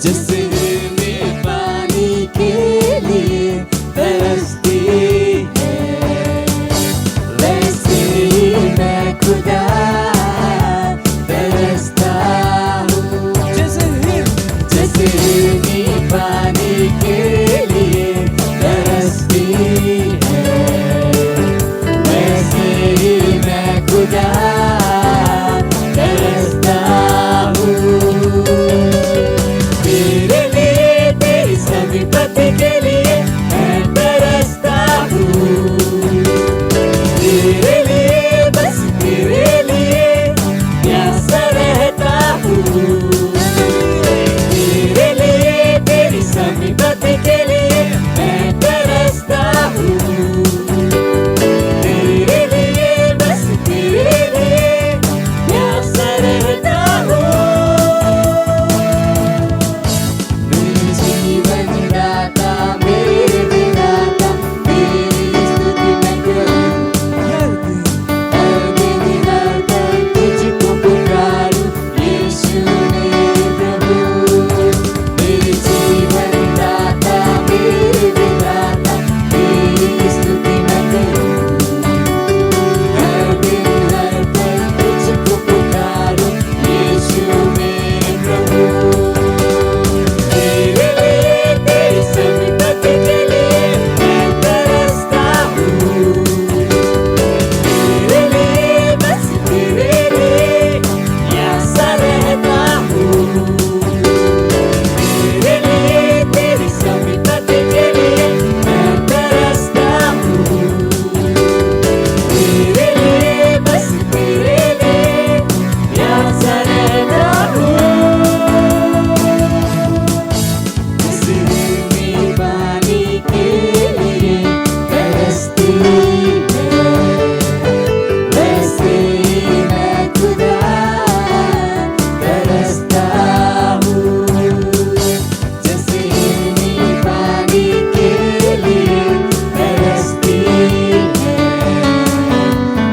जैसे में पानी के लिए तरसती है, वैसे ही मैं खुदा तरसता हूँ। जैसे में पानी के लिए तरसती है, वैसे ही मैं खुदा तरसता हूँ। तेरे लिए, तेरी समीपति के लिए मैं तरसता हूँ। तेरे लिए, बस तेरे लिए प्यासा रहता हूँ। तेरे लिए, तेरी समीपति के लिए मैं तरसता हूँ। तेरे लिए, बस तेरे लिए प्यासा रहता हूँ। मेरे जीवन दाता, मेरे विधाता, तेरी स्तुति मैं करूँ। हर दिन हर पल तुझको पुकारूं, यीशु मेरे प्रभु। मेरे जीवन दाता, मेरे विधाता, तेरी स्तुति मैं करूँ। हर दिन हर पल तुझको पुकारूं, यीशु मेरे प्रभु। तेरे लिए, तेरी समीपति के लिए मैं तरसता हूँ। तेरे लिए, बस तेरे लिए प्यासा रहता हूँ। तेरे लिए, तेरी समीपति के लिए मैं तरसता हूँ। तेरे लिए, बस तेरे लिए प्यासा रहता हूँ। जैसे में पानी के लिए तरसती है, वैसे ही मैं खुदा तरसता हूँ। जैसे में पानी के लिए तरसती है,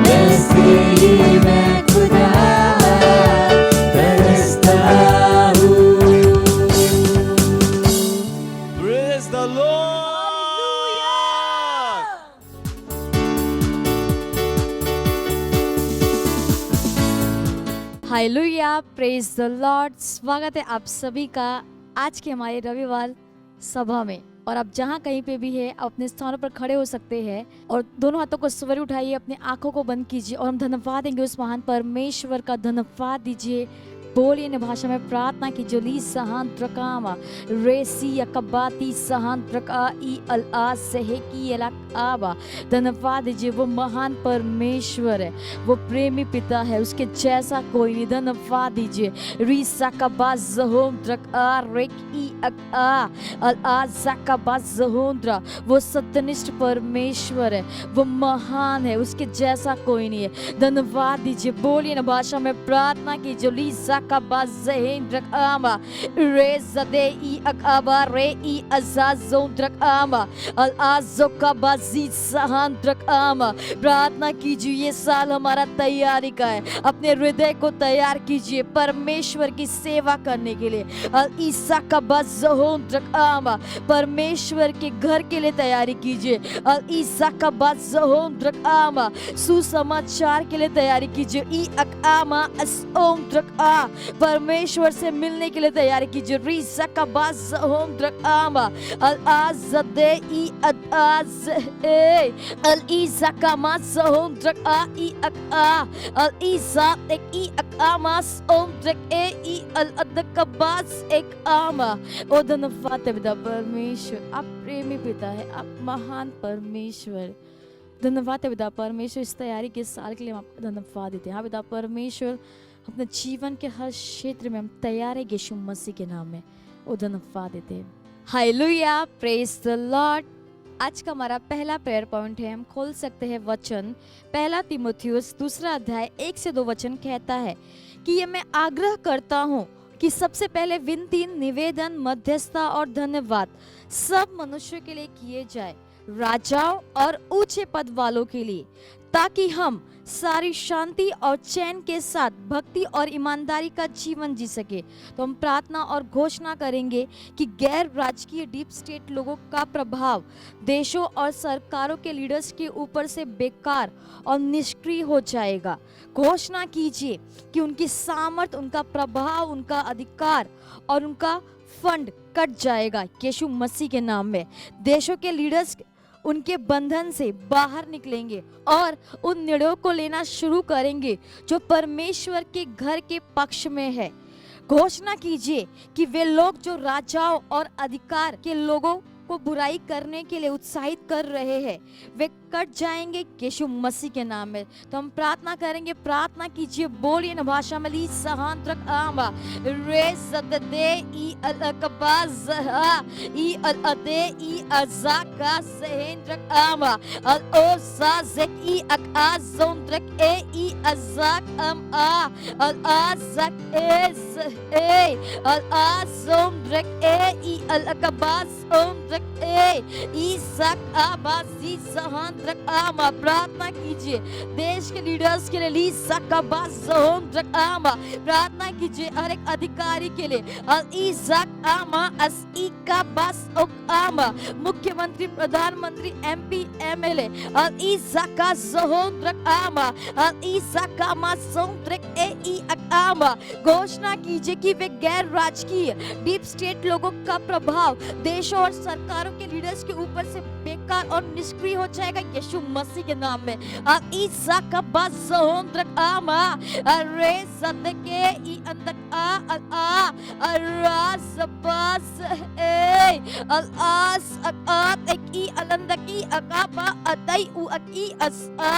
वैसे ही मैं खुदा तरसता हूँ। Praise the Lord. Hallelujah, praise the Lord. स्वागत है आप सभी का आज के हमारे रविवार सभा में। और आप जहाँ कहीं पे भी है, आप अपने स्थानों पर खड़े हो सकते हैं और दोनों हाथों को स्वर उठाइए, अपनी आंखों को बंद कीजिए और हम धन्यवाद देंगे उस महान परमेश्वर का। धन्यवाद दीजिए, बोलिए इन भाषा में प्रार्थना की। जोली सहान त्रकामा रेसी अकबाती सहान त्रका ई अला सहेकी एला आबा। धन्यवाद दीजिए, वो महान परमेश्वर है, वो प्रेमी पिता है, उसके जैसा कोई नहीं। धन्यवाद दीजिए। रीसा का बाज़होंद्र आ रेक ई अका अल आजा का बाज़होंद्र, वो सत्यनिष्ठ परमेश्वर है, वो महान है, उसके जैसा कोई नहीं है। धन्यवाद दीजिए, बोलिए ना भाषा में प्रार्थना की। जो लीजा का बाज़हेंद्र आमा रे जदे ई अकाबा रे ई अजाज़ोंद्र आमा अल आजो का बाजी सहांद्र आमा। प्रार्थना कीजिए, ये साल हमारा तैयारी का है। अपने हृदय को तैयार कीजिए परमेश्वर की सेवा करने के लिए। अल ईसा का बाज़होंद्र आमा, परमेश्वर के घर के लिए तैयारी कीजिए। अल ईसा का बाज़होंद्र आमा, सुसमाचार के लिए तैयारी कीजिए। ई अकामा असोंद्र आ, परमेश्वर से मिलने के लिए तैयारी कीजिए। रीसा का बाज़होंद्र आमा अल आज़दे ई अदाज़ ए अल ईसा का माज़होंद्र आ ई अका अल ईसा एक ई अकामास ओंद्र ए ई अल अदकबास एक आमा। ओ धन्यवाद है पिता परमेश्वर, आप प्रेमी पिता है, आप महान परमेश्वर। धन्यवाद है पिता परमेश्वर, इस तैयारी के साल के लिए हम आपको धन्यवाद देते हैं। हाँ पिता परमेश्वर, अपने जीवन के हर क्षेत्र में हम तैयार है यीशु मसीह के नाम में। ओ धन्यवाद देते हैं। Hallelujah, praise the Lord. आज का हमारा पहला प्रेयर पॉइंट है, हम खोल सकते हैं वचन। पहला तीमुथियुस 2 अध्याय 1 से 2 वचन कहता है कि ये मैं आग्रह करता हूँ कि सबसे पहले विनती, निवेदन, मध्यस्थता और धन्यवाद सब मनुष्यों के लिए किए जाए, राजाओं और ऊंचे पद वालों के लिए, ताकि हम सारी शांति और चैन के साथ भक्ति और ईमानदारी का जीवन जी सके। तो हम प्रार्थना और घोषणा करेंगे कि गैर राजकीय डीप स्टेट लोगों का प्रभाव देशों और सरकारों के लीडर्स के ऊपर से बेकार और निष्क्रिय हो जाएगा। घोषणा कीजिए कि उनकी सामर्थ, उनका प्रभाव, उनका अधिकार और उनका फंड कट जाएगा यीशु मसीह के नाम में। देशों के लीडर्स उनके बंधन से बाहर निकलेंगे और उन निर्णयों को लेना शुरू करेंगे जो परमेश्वर के घर के पक्ष में है। घोषणा कीजिए कि वे लोग जो राजाओं और अधिकार के लोगों को बुराई करने के लिए उत्साहित कर रहे हैं, वे कट जाएंगे यीशु मसीह के नाम में। तो हम प्रार्थना करेंगे, प्रार्थना कीजिए, बोलिए न भाषा में ली सहांत्रक आमा रे सददे ई अलकबाज ई अलअदे ई अजाका सहेंद्रक आमा अल ओ साजेक ई अकाजोंद्रक ए ई अजाक अम आ अल आजक ए अल आजोंद्रक ए ई अलकबाज ओंद्रक ए ईसक आबाजी सहांद्रक आमा। प्रार्थना कीजिए देश के लीडर्स के लिए, लीसक आबाज सहांद्रक आमा। प्रार्थना कीजिए हर एक अधिकारी के लिए, अल ईसक आमा अस इका बस ओक आमा। मुख्यमंत्री, प्रधानमंत्री, एमपी, एमएलए, अल ईसक सहांद्रक आमा अल ईसक आमा सहांद्रक ए ई आमा। घोषणा कीजिए कि वे गैर राजकीय डीप स्टेट लोगों का प्रभाव देशों और सरकारों के लीडर्स के ऊपर से बेकार और निष्क्रिय हो जाएगा यीशु मसीह के नाम में। ईसा का बसोंद्रक आमा अरे सदके ई अंदक आ अरास बस ए अल आस अकात एक ई अलंदकी अकाबा अतई उ अकी असा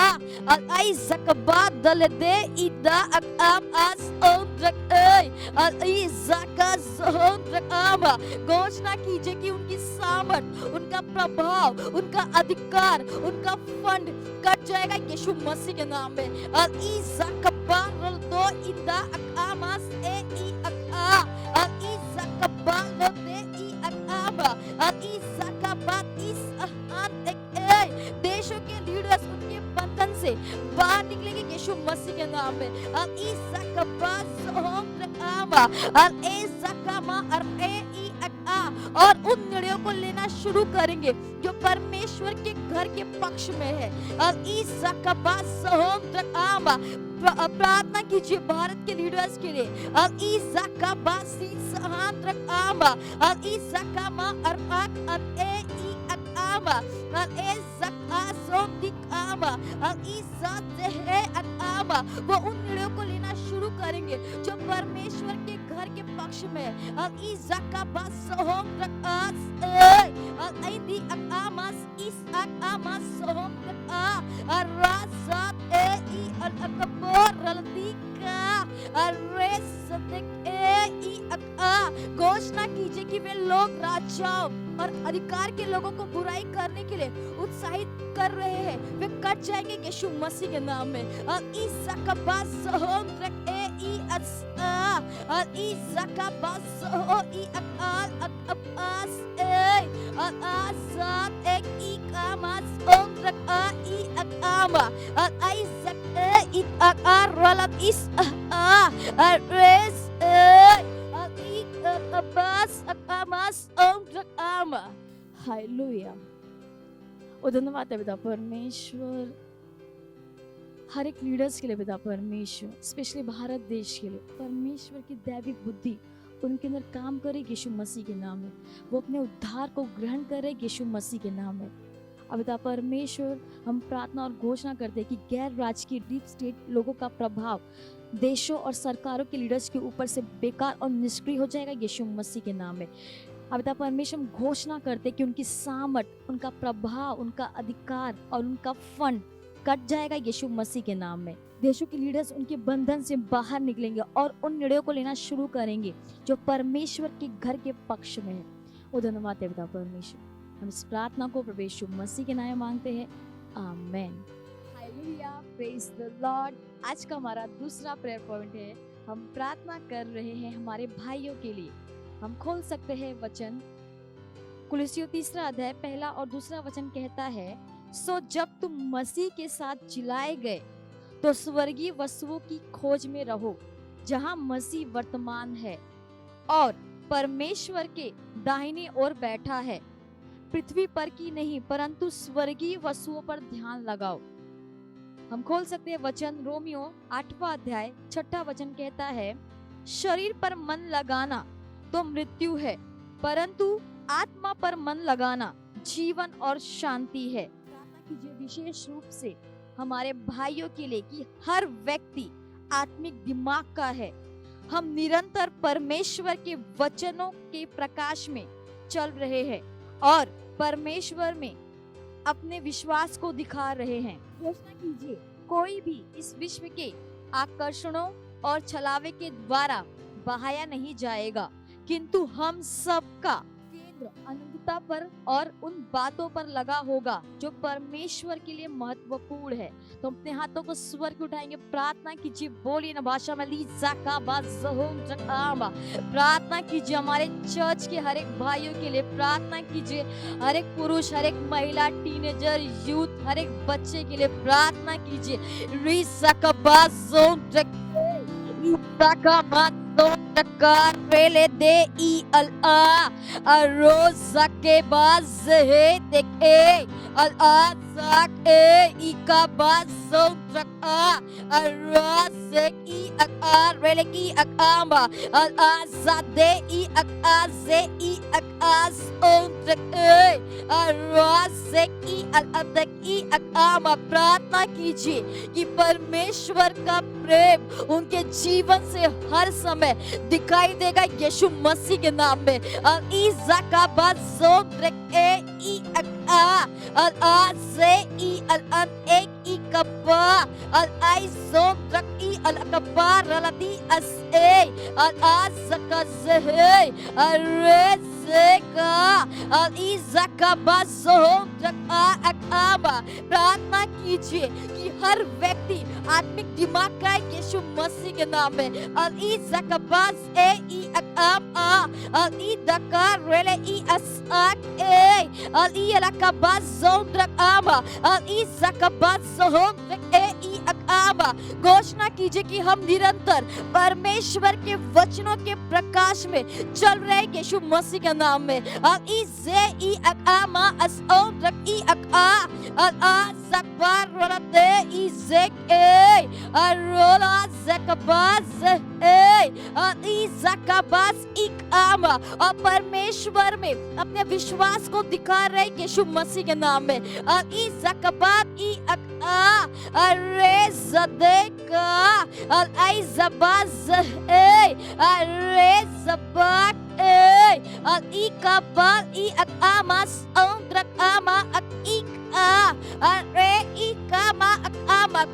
अल आई सकबा दलदे इदा अकाम अस ओंद्रक ए अल ईसा का सोंद्रक आमा। घोषणा कीजिए कि उनकी सामर्थ, उनका प्रभाव, उनका अधिकार, उनका फंड कट जाएगा यीशु मसीह के नाम में। अल ईसा कबाल दो इंदा अकामास ए ई अका अल ईसा कबाल दे ई अकाबा अल ईसा कबात इस अहान एक ए। देशों के लीडर्स उनके बंधन से बाहर निकलेंगे यीशु मसीह के नाम में। अल ईसा कबाल सोहम आमा अल ईसा कमा अर ए ई अका। और उन निर्णयों को लेना शुरू करेंगे जो परमेश्वर के घर के पक्ष में है। और ईसा का प्रार्थना कीजिए भारत के लीडर्स के लिए। और ईसा का बासी सहांद्रक आमा और ईसा का मा अरआक अर ए ई अकामा और ए ज़का सोदिक आमा और ईसा देहे अकामा। वो उन निर्णयों को लेना शुरू करेंगे जो परमेश्वर के घर के पक्ष में है। और ईसा का बास सोहंद्रक आस ए और ऐदी अकामास इस अकामास सोहंद्रक आ और रासात ए ई और अकबर रलदीका और रेसदिक ए ई अका। घोषणा कीजिए कि वे लोग राजाओं और अधिकार के लोगों को बुराई करने के लिए उत्साहित कर रहे हैं, वे कट जाएंगे यीशु मसीह के नाम में। और ईसा का बास सोहंद्रक ए ई असा और ईसा का बास सोह ई अकाल अकास ए और आसात एक ई कामास ओंद्रक आ ई अकामा और आइसक ए ई अकार रलत इस आ और रेस ए और ई अकाबास अकामास ओंद्रक आमा। हालेलुया। और धन्यवाद है पिता परमेश्वर हर एक लीडर्स के लिए, पिता परमेश्वर स्पेशली भारत देश के लिए परमेश्वर की दैविक बुद्धि उनके अंदर काम करे यीशु मसीह के नाम में। वो अपने उद्धार को ग्रहण करे यीशु मसीह के नाम में। अब पिता परमेश्वर हम प्रार्थना और घोषणा करते हैं कि गैर राजकीय डीप स्टेट लोगों का प्रभाव देशों और सरकारों के लीडर्स के ऊपर से बेकार और निष्क्रिय हो जाएगा यीशु मसीह के नाम में। अब पिता परमेश्वर हम घोषणा करते हैं कि उनकी सामर्थ, उनका प्रभाव, उनका अधिकार और उनका फंड कट जाएगा यीशु मसीह के नाम में। देशों के लीडर्स उनके बंधन से बाहर निकलेंगे और उन निर्णयों को लेना शुरू करेंगे जो परमेश्वर के घर के पक्ष में है। ओ धन्यवाद है पिता परमेश्वर। हम इस प्रार्थना को प्रभु यीशु मसीह के नाम में मांगते हैं, amen. Hallelujah, praise the Lord. आज का हमारा दूसरा प्रेयर पॉइंट है, हम प्रार्थना कर रहे हैं हमारे भाइयों के लिए। हम खोल सकते हैं वचन कुलुस्सियों 3 अध्याय 1 और 2 वचन कहता है, सो जब तुम मसीह के साथ जिलाए गए तो स्वर्गीय वस्तुओं की खोज में रहो जहां मसीह वर्तमान है और परमेश्वर के दाहिने ओर बैठा है। पृथ्वी पर की नहीं परंतु स्वर्गीय वस्तुओं पर ध्यान लगाओ। हम खोल सकते हैं वचन रोमियो 8वां अध्याय 6वां वचन कहता है, शरीर पर मन लगाना तो मृत्यु है परंतु आत्मा पर मन लगाना जीवन और शांति है। प्रार्थना कीजिए विशेष रूप से हमारे भाइयों के लिए कि हर व्यक्ति आत्मिक दिमाग का है। हम निरंतर परमेश्वर के वचनों के प्रकाश में चल रहे हैं और परमेश्वर में अपने विश्वास को दिखा रहे हैं। घोषणा कीजिए, कोई भी इस विश्व के आकर्षणों और छलावे के द्वारा बहाया नहीं जाएगा, किंतु हम सबका केंद्र अनंतता पर और उन बातों पर लगा होगा जो परमेश्वर के लिए महत्वपूर्ण है। तो अपने हाथों को स्वर के उठाएंगे, प्रार्थना कीजिए, बोलिए ना भाषा में प्रार्थना कीजिए हमारे चर्च के हर एक भाइयों के लिए, प्रार्थना कीजिए हर एक पुरुष, हर एक महिला, टीनेजर, यूथ, हर एक बच्चे के लिए प्रार्थना कीजिए। Pele de I al a rosa que baze de e al a sak e I ka bazo trak a rose I ak a rele ki ak amba al a za de I ak a ze I ak as on trak e a rose I al a tek I ak amba। प्रार्थना कीजिए कि परमेश्वर का प्रेम उनके जीवन से हर समय दिखाई देगा यीशु मसीह के नाम में। प्रार्थना कीजिए कि हर व्यक्ति आत्मिक दिमाग का यीशु मसीह के नाम में। घोषणा कीजिए कि हम निरंतर परमेश्वर के वचनों के प्रकाश में चल रहे यीशु मसीह के नाम में। और परमेश्वर में अपने विश्वास को दिखा रहे यीशु मसीह के नाम में।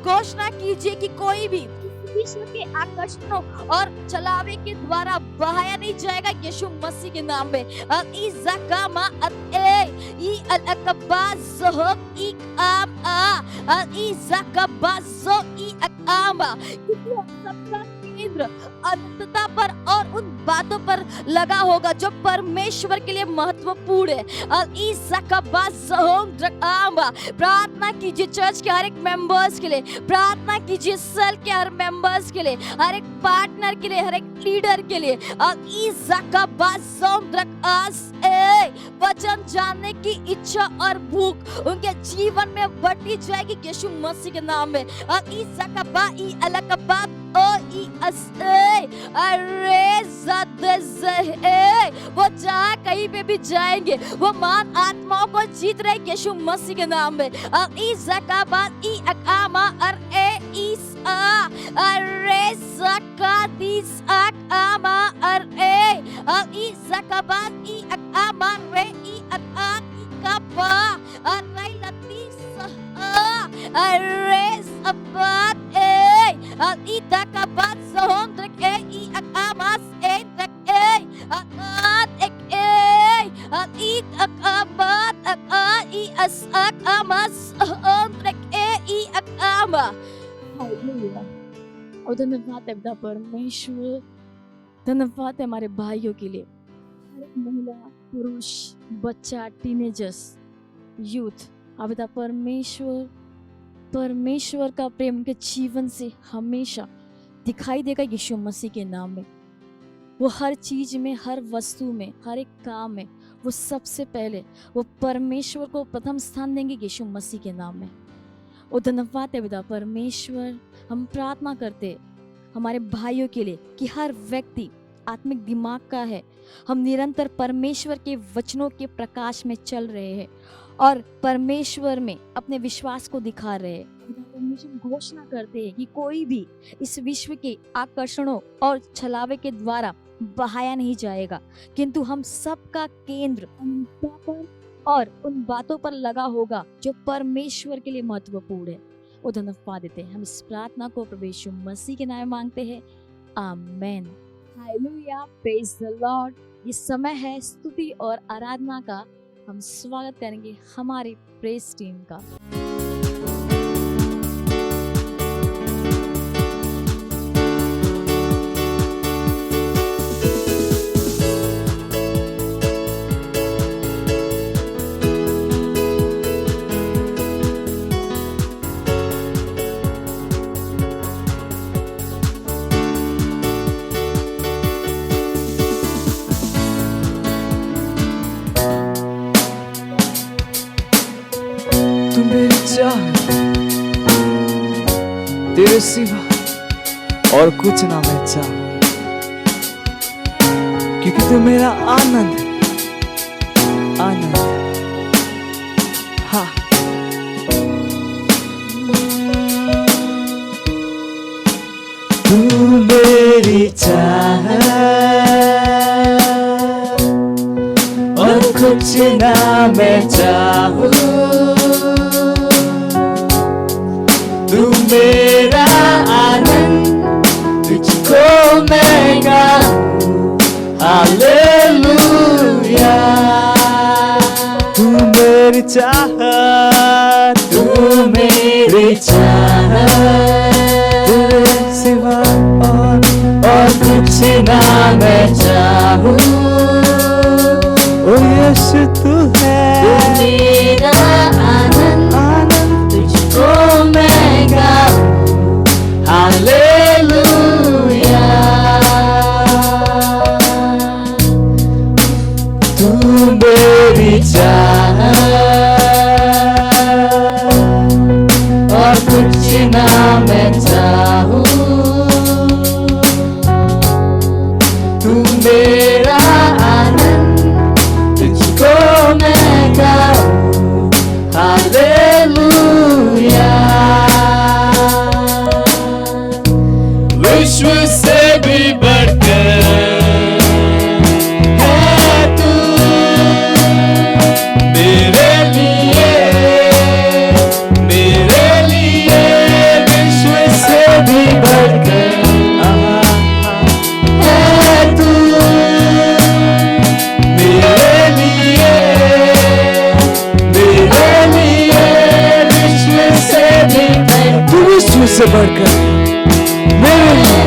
घोषणा कीजिए कि कोई भी विश्व के आकर्षणों और चलावे के द्वारा बहाया नहीं जाएगा यीशु मसीह के नाम में। केंद्र अनंतता पर और उन बातों पर लगा होगा जो परमेश्वर के लिए महत्वपूर्ण है। प्रार्थना कीजिए चर्च के हर एक मेंबर्स के लिए, प्रार्थना कीजिए सेल के हर मेंबर्स के लिए, हर एक पार्टनर के लिए, हर एक लीडर के लिए। वचन जानने की इच्छा और भूख उनके जीवन में बढ़ती जाएगी यीशु मसीह के नाम में। वो जहाँ कहीं पे भी जाएंगे वो मान आत्माओं को जीत रहे यीशु मसीह के नाम में। और धन्यवाद है पिता परमेश्वर, धन्यवाद है हमारे भाइयों के लिए, हर एक महिला, पुरुष, बच्चा, टीनेजर्स, यूथ, अब पिता परमेश्वर का प्रेम उनके जीवन से हमेशा दिखाई देगा यीशु मसीह के नाम में। वो हर चीज में, हर वस्तु में, हर एक काम में वो सबसे पहले वो परमेश्वर को प्रथम स्थान देंगे यीशु मसीह के नाम में। ओ धन्यवाद है पिता परमेश्वर। हम प्रार्थना करते हमारे भाइयों के लिए कि हर व्यक्ति आत्मिक दिमाग का है, हम निरंतर परमेश्वर के वचनों के प्रकाश में चल रहे हैं और परमेश्वर में अपने विश्वास को दिखा रहे हैं। परमेश्वर घोषणा करते हैं कि कोई भी इस विश्व के आकर्षणों और छलावे के द्वारा बहाया नहीं जाएगा, किंतु हम सबका केंद्र पर और उन बातों पर लगा होगा जो परमेश्वर के लिए महत्वपूर्ण है। वो धन्यवाद देते हैं। हम इस प्रार्थना को प्रभु यीशु मसीह के नाम में मांगते हैं, amen. Hallelujah, praise the Lord. ये समय है स्तुति और आराधना का। हम स्वागत करेंगे हमारी प्रेज टीम का। तेरे सिवा और कुछ ना मैं चाहूं, क्योंकि तू मेरा आनंद है, आनंद। हाँ, तू मेरी चाहत और कुछ ना मैं चाहूं, तू मेरा आनंद, तुझको मैं गाऊं, हालेलुया। तू मेरी चाहत, तू मेरी चाहत, तेरे सिवा और कुछ ना मैं चाहूं। ओ यीशु तू है मेरा आनंद, आनंद, तुझको मैं गाऊं, हालेलुया। तू मेरी चाहत और कुछ ना मैं चाहूं, तू मेरा आनंद, तुझको मैं गाऊं, हालेलुया। विश्व से भी बढ़कर है तू मेरे लिए, मेरे लिए। विश्व से भी बढ़कर है तू मेरे लिए, मेरे लिए। विश्व से भी तू विश्व से बढ़कर मेरे लिए,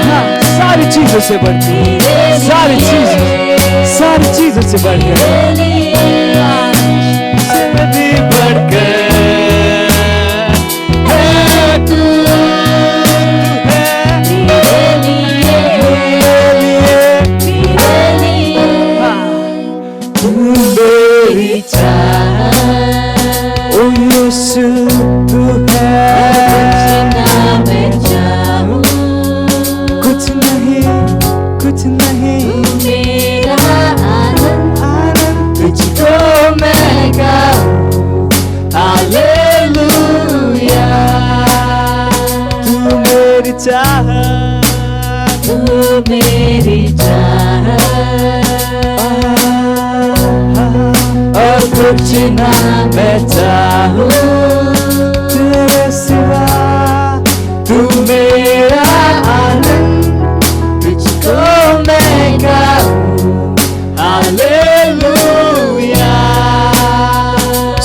हाँ, सारी चीजों से बढ़कर, सारी चीजों से बढ़कर, से भी बढ़कर है तू, है मेरे लिए, हाँ, तू मेरी चाहत। ओ यीशु तू है, कुछ नहीं, मेरा आनंद, आनंद, तुझको मैं गाऊं, हालेलुया। तू मेरी चाहत, तू मेरी चाहत और कुछ ना मैं चाहूं, तेरे सिवा। तू मेरा आनंद, तुझको मैं गाऊं, हालेलुया।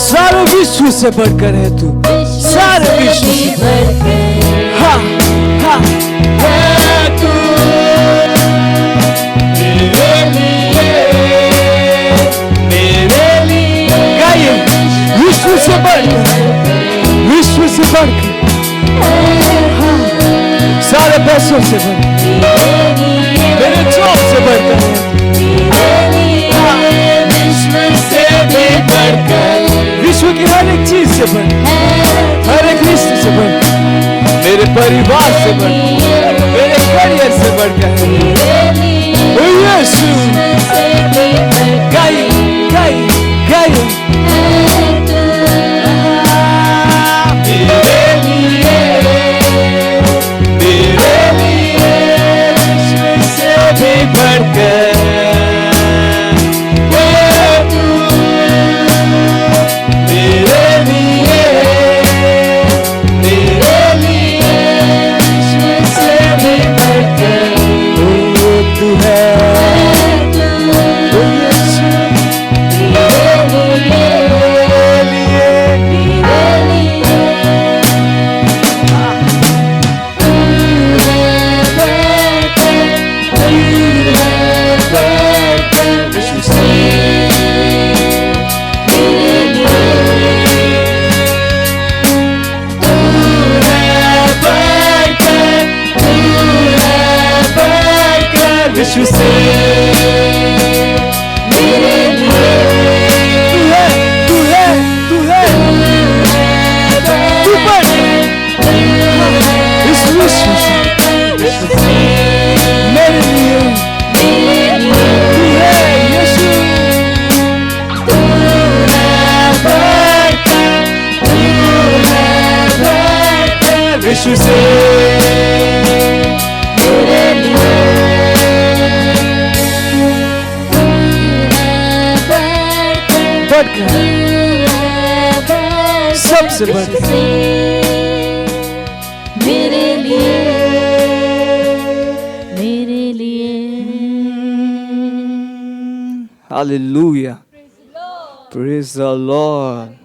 सारे विश्व से बढ़कर है तू, सारे विश्व से बढ़कर हाँ, हाँ, है तू मेरे लिए, मेरे लिए। गाइए, विश्व पैसों से बढ़कर, मेरे जॉब से बढ़कर, विश्व की हर एक चीज से बढ़कर, हर एक रिश्ते से बढ़कर, मेरे परिवार से बढ़कर, मेरे करियर से बढ़कर, ओ यीशु, गाइए गाइए गाइए, मेरे लिए विश्व से भी बढ़कर, विश्व से मेरे लिए तू है, तू है, तू बढ़ इस विश्व से मेरे लिए तू है यीशु, तू है बढ़कर विश्व से सबसे बढ़कर मेरे लिए, मेरे लिए। Hallelujah, praise the Lord.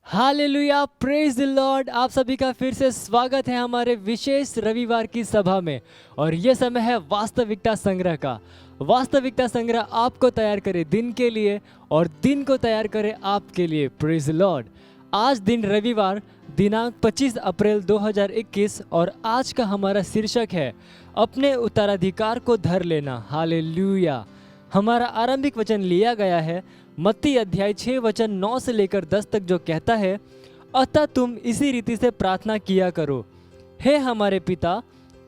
Hallelujah, praise the Lord. आप सभी का फिर से स्वागत है हमारे विशेष रविवार की सभा में। और ये समय है वास्तविकता संग्रह का। वास्तविकता संग्रह आपको तैयार करे दिन के लिए और दिन को तैयार करे आपके लिए। Praise the Lord. आज दिन रविवार दिनांक 25 अप्रैल 2021 और आज का हमारा शीर्षक है अपने उत्तराधिकार को धर लेना। हालेलुया। हमारा आरंभिक वचन लिया गया है मत्ती अध्याय 6 वचन 9 से लेकर 10 तक, जो कहता है, अतः तुम इसी रीति से प्रार्थना किया करो, हे हमारे पिता,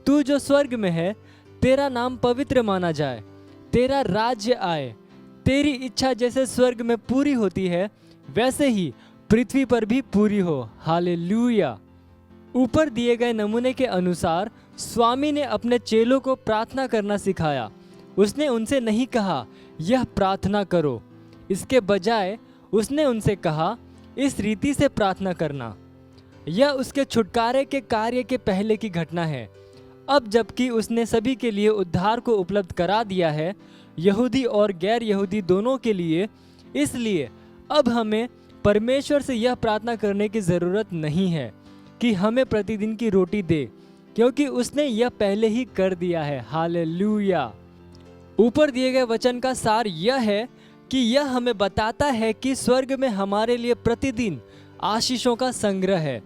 तू जो स्वर्ग में है, तेरा नाम पवित्र माना जाए, तेरा राज्य आए, तेरी इच्छा जैसे स्वर्ग में पूरी होती है वैसे ही पृथ्वी पर भी पूरी हो। हालेलुया। ऊपर दिए गए नमूने के अनुसार स्वामी ने अपने चेलों को प्रार्थना करना सिखाया। उसने उनसे नहीं कहा यह प्रार्थना करो, इसके बजाय उसने उनसे कहा इस रीति से प्रार्थना करना। यह उसके छुटकारे के कार्य के पहले की घटना है। अब जबकि उसने सभी के लिए उद्धार को उपलब्ध करा दिया है, यहूदी और गैर यहूदी दोनों के लिए, इसलिए अब हमें परमेश्वर से यह प्रार्थना करने की ज़रूरत नहीं है कि हमें प्रतिदिन की रोटी दे, क्योंकि उसने यह पहले ही कर दिया है। हालेलुया। ऊपर दिए गए वचन का सार यह है कि यह हमें बताता है कि स्वर्ग में हमारे लिए प्रतिदिन आशीषों का संग्रह है।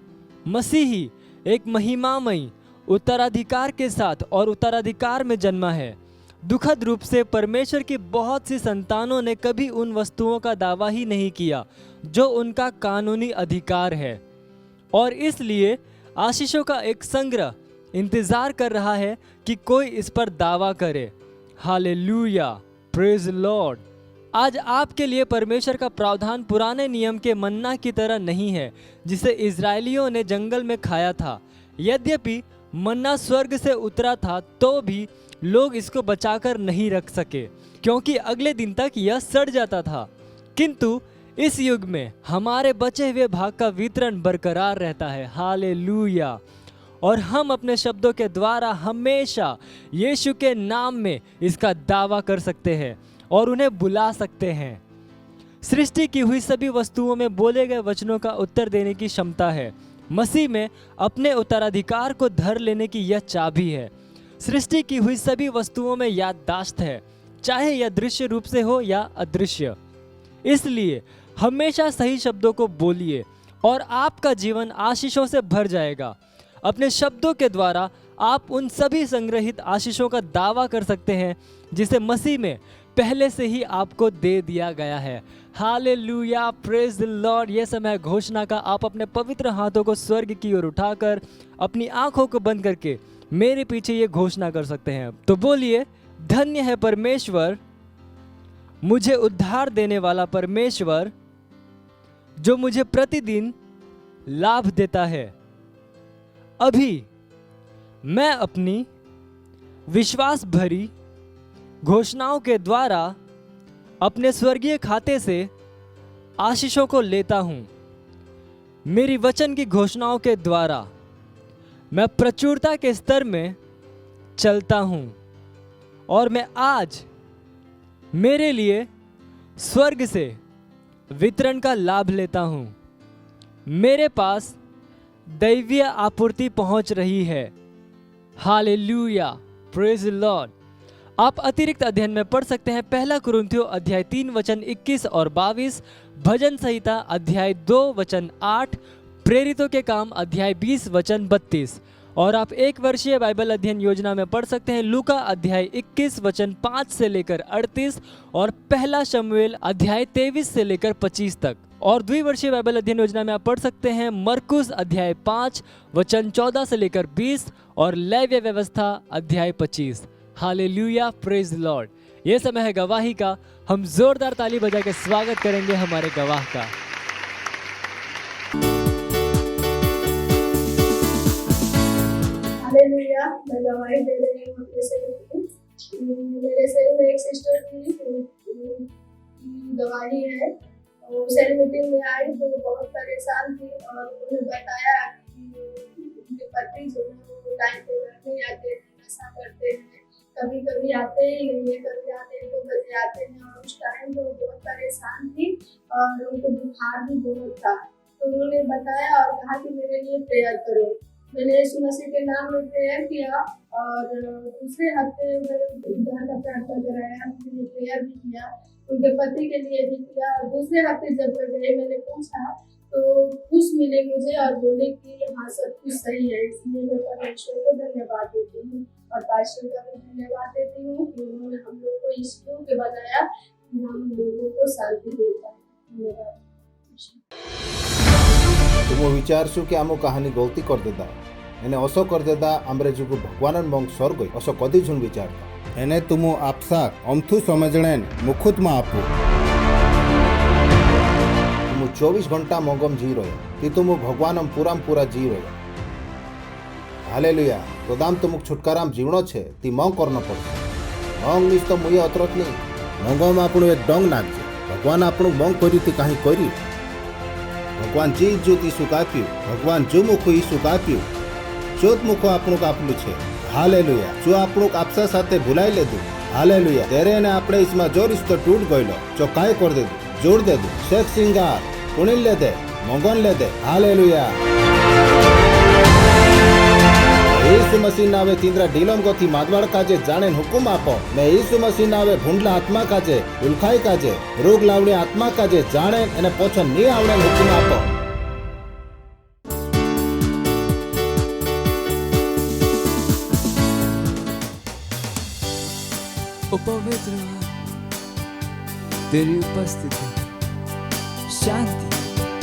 मसीही एक महिमामयी उत्तराधिकार के साथ और उत्तराधिकार में जन्मा है। दुखद रूप से परमेश्वर की बहुत सी संतानों ने कभी उन वस्तुओं का दावा ही नहीं किया जो उनका कानूनी अधिकार है, और इसलिए आशीषों का एक संग्रह इंतजार कर रहा है कि कोई इस पर दावा करे। Hallelujah, praise Lord. आज आपके लिए परमेश्वर का प्रावधान पुराने नियम के मन्ना की तरह नहीं है जिसे इजरायलियों ने जंगल में खाया था। यद्यपि मन्ना स्वर्ग से उतरा था तो भी लोग इसको बचाकर नहीं रख सके, क्योंकि अगले दिन तक यह सड़ जाता था। किंतु इस युग में हमारे बचे हुए भाग का वितरण बरकरार रहता है। हालेलुया। और हम अपने शब्दों के द्वारा हमेशा यीशु के नाम में इसका दावा कर सकते हैं और उन्हें बुला सकते हैं। सृष्टि की हुई सभी वस्तुओं में बोले गए वचनों का उत्तर देने की क्षमता है। मसीह में अपने उत्तराधिकार को धर लेने की यह चाबी है। सृष्टि की हुई सभी वस्तुओं में याददाश्त है, चाहे यह दृश्य रूप से हो या अदृश्य। इसलिए हमेशा सही शब्दों को बोलिए और आपका जीवन आशीषों से भर जाएगा। अपने शब्दों के द्वारा आप उन सभी संग्रहित आशीषों का दावा कर सकते हैं जिसे मसीह में पहले से ही आपको दे दिया गया है। Hallelujah, praise the Lord. यह समय घोषणा का। आप अपने पवित्र हाथों को स्वर्ग की ओर उठाकर अपनी आंखों को बंद करके मेरे पीछे ये घोषणा कर सकते हैं। तो बोलिए, धन्य है परमेश्वर, मुझे उद्धार देने वाला परमेश्वर, जो मुझे प्रतिदिन लाभ देता है। अभी मैं अपनी विश्वास भरी घोषणाओं के द्वारा अपने स्वर्गीय खाते से आशीषों को लेता हूँ। मेरी वचन की घोषणाओं के द्वारा मैं प्रचुरता के स्तर में चलता हूँ और मैं आज मेरे लिए स्वर्ग से वितरण का लाभ लेता हूँ। मेरे पास दैवीय आपूर्ति पहुँच रही है। Hallelujah, praise the Lord. आप अतिरिक्त अध्ययन में पढ़ सकते हैं पहला कुरिन्थियों अध्याय 3 वचन 21 और 22, भजन संहिता अध्याय 2 वचन 8, प्रेरितों के काम अध्याय 20 वचन 32। और आप एक वर्षीय बाइबल अध्ययन योजना में पढ़ सकते हैं लूका अध्याय 21 वचन 5 से लेकर 38 और पहला शमूएल अध्याय 23 से लेकर 25 तक। और द्विवर्षीय बाइबल अध्ययन योजना में आप पढ़ सकते हैं मरकुस अध्याय 5 वचन 14 से लेकर 20 और लेव्य व्यवस्था अध्याय 25। Hallelujah, praise the Lord. यह समय है गवाही का। हम जोरदार ताली बजा के स्वागत करेंगे हमारे गवाह का। हालेलुया, मैं गवाही दे रही हूँ अपने सेल की। मेरे सेल में एक सिस्टर थी, गवाही है। वो सेल मीटिंग में आई तो बहुत परेशान थी और उन्हें बताया कि उनके पति जो है वो टाइम पे घर नहीं आते हैं, नशा करते हैं, कभी कभी आते ही नहीं है, कभी आते हैं 2 बजे आते हैं। और उस टाइम तो बहुत परेशान थी और उनको बुखार भी बहुत था। तो उन्होंने बताया और कहा कि मेरे लिए प्रेयर करो। मैंने यीशु मसीह के नाम में प्रेयर किया और दूसरे हफ्ते उद्धार का प्रार्थना कराया, उनके लिए प्रेयर भी किया, उनके पति के लिए भी किया। और दूसरे हफ्ते जब मैं गई, मैंने पूछा तो खुश मिले मुझे और बोले कि हाँ सब कुछ सही है। इसलिए मैं परमेश्वर को धन्यवाद देती हूँ और पास्टर का भी धन्यवाद देती हूँ कि उन्होंने हम लोग को इस के बनाया कि हम लोगों को शांति देता है। धन्यवाद। तुम विचारसु कि आम कहानी गलती कर देता एने असो कर देता आमरे जुगु भगवान मंग स्वर्ग असो कदी झुन विचारता एने तुम आपसाक अमथु समझणेन मुखुत मा आपु तुम 24 घंटा मंगम जी रहे कि तुम भगवान पूरा जी रहे। हालेलुया, गोदाम तुमक छुटकाराम जीवनो छे ती मंग करना पड़े। मंग निस तो मुये अतरत नहीं मंगम आपणु एक डंग नागजे भगवान आपणु मंग करी ती काहे करी। भगवान जी ज्योति सुकाप्यू भगवान जो मुख ई सुकाप्यू चोत मुख आपणु आपलू छे। हालेलुया, जो आपणु आपसा साथे भुलाई लेदु। हालेलुया, तेरे ने आपणे इसमें जो रिश्तो टूट गयो जो काय कर दे जोड़ दे शेख सिंगार पुणिल ले दे मंगन ले दे। हालेलुया, यीशु मसीह नावे तींद्रा डीलम गति मादवाड़ काजे जाने हुकुम आपो। मैं यीशु मसीह नावे भूंडला आत्मा काजे उल्खाई काजे रोग लावणी आत्मा काजे जाने एने पोछन नी आवणे हुकुम आपो। ओ पवित्र तेरी उपस्थिति शांति,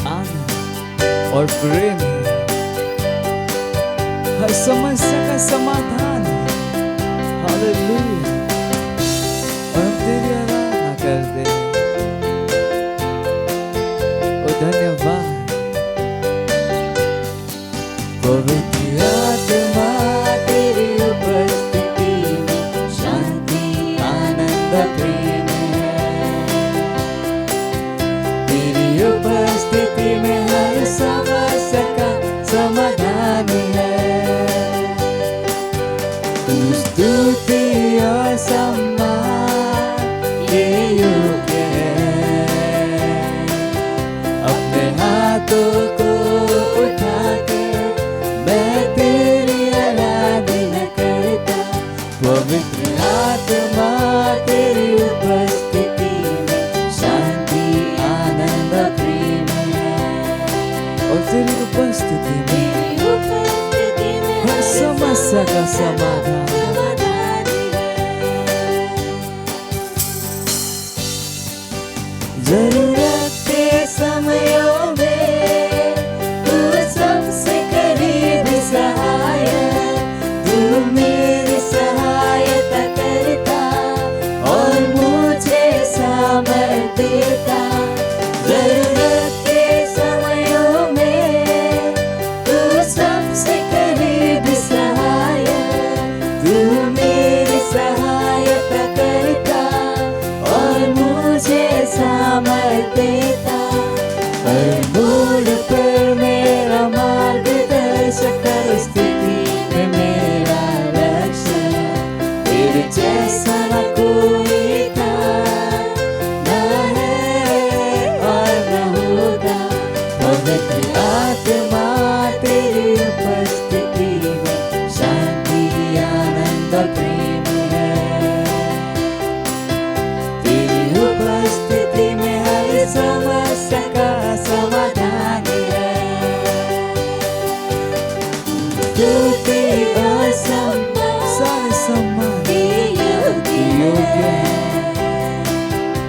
आनंद और प्रेम है। हर समस्या का समाधान है। हालेलुया, और हम तेरी आराधना करते हैं। ओ धन्यवाद पवित्र आत्मा तेरी उपस्थिति में शांति, आनंद, प्रेम है। तेरी उपस्थिति में हर समस्या का समाधान है। स्तुति और समस्या का समाधान। जरूरत के समयों में तू सबसे करीब सहायक, तू मेरी सहायता करता और मुझे सामर्थ देता। जरूरत के समयों में तू सबसे करीब सहायक, तू मेरी सहायता करता और मुझे सामर्थ देता। हर मोड़ पर मेरा मार्गदर्शक, हर स्थिति में मेरा लक्ष्य। तेरे जैसा न कोई था, न है और न होगा। पवित्र आत्मा तेरी उपस्थिति में शांति, आनंद और प्रेम है। तेरी उपस्थिति में हर समस्या का समाधान है। तू तेरी असम्मान, सारे सम्मान के योग्य है।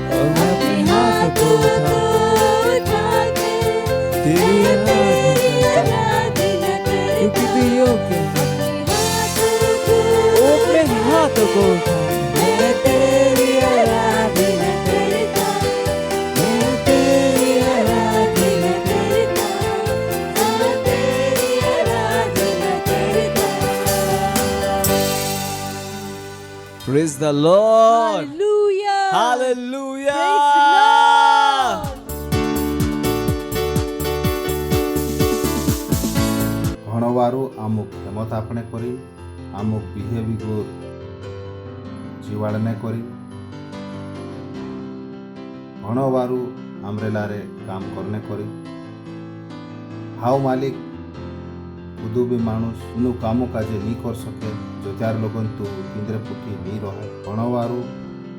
और मैं अपने हाथ को उठा के तेरी आराधना करता, क्योंकि तू योग्य है। वो अपने हाथ को उठा, मैं तेरी आराधना करता, मैं तेरी आराधना करता, मैं तेरी आराधना करता। Praise the Lord. Hallelujah. Hallelujah. Praise the Lord. ઘણવારું અમુક હેમત આપણે કરી, અમુક બિહેવિયર જીવાડને કરી, ઘણવારું આમરેલારે કામ કરને કરી। હાવ માલિક કુદુ બી માણસ એનું કામો કાજે નહીં કરી શકે જો ત્યાર લોકોને તું કેન્દ્ર પૂઠી નહીં રહે। ઘણવારું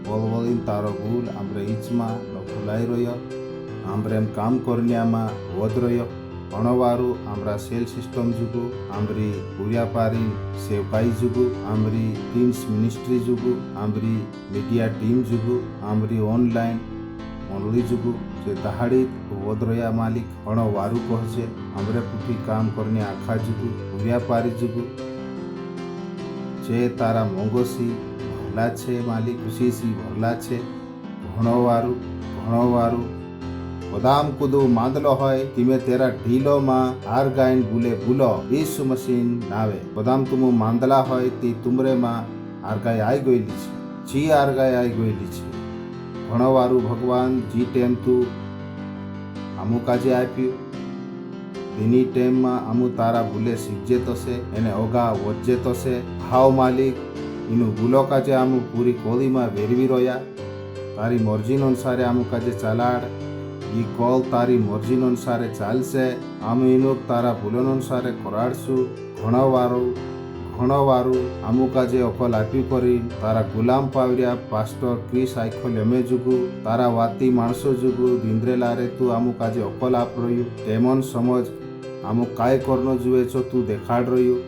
બોલબોલીને તારો ભૂલ આમરે ઈચમાં ન ભૂલાઈ રહ્યો, આમરે એમ કામ કરન્યામાં વધ રહ્યો। ઘણવારું આમરા સેલ સિસ્ટમ જુગુ, આમરી પૂર્યાપારી સેવકાઈ જુગુ, આમરી ટીમ્સ મિનિસ્ટ્રી જુગુ, આમરી મીડિયા ટીમ જુગુ, આમરી ઓનલાઈન ઓનલી જુગુ જે દહાડી વધ રહ્યા માલિક। ઘણવારું કહે આમરે પૂઠી કામ કરીને આખા જુગુ પૂર્યાપારી જુગુ જે તારા મોંગોસી ભરલા છે માલિક, ખુશીસી ભરલા છે। ઘણવારું બદામ કુદુ માંદલો હોય તમે તેરા ઢીલોમાં હાર ગાયન ભૂલે ભૂલો ઈસુ મસીન નાવે। બદામ તુમ માંદલા હોય તી તુમરેમાં હારગાય આઈ ગયેલી છે, જી હારગાય આઈ ગયેલી છે। ઘણવારું ભગવાન જી ટેમ તું અમુ કાજે આપ્યું તેની ટેમમાં અમુ તારા ભૂલે શીખજે તો છે એને ઓગા વચ્ચે તો છે। હાવ માલિક એનું ભૂલો કાજે આમુ પૂરી કોલીમાં વેરવી રોયા। તારી મરજીનો અનુસારે આમુ કાજે ચાલાડ ಈ ಕಾಲ್ તારી મરજીનો અનુસારે ચાલશે। આમે એનો તારા ભૂલોનો અનુસારે ખોરાડશું। ઘણવારું આમુ કાજે અકલ આપ્યું કરી તારા ગુલામ પાવર્યા પાસ્ટર ક્રિસ આઈખો લેમે જુગુ તારા વાતી માણસો જુગુ દિંદ્રેલારે તું આમુ કાજે અકલ આપ રહ્યું તેમન સમજ આમુ કાય કરનો જુએ છો તું દેખાડ રહ્યું।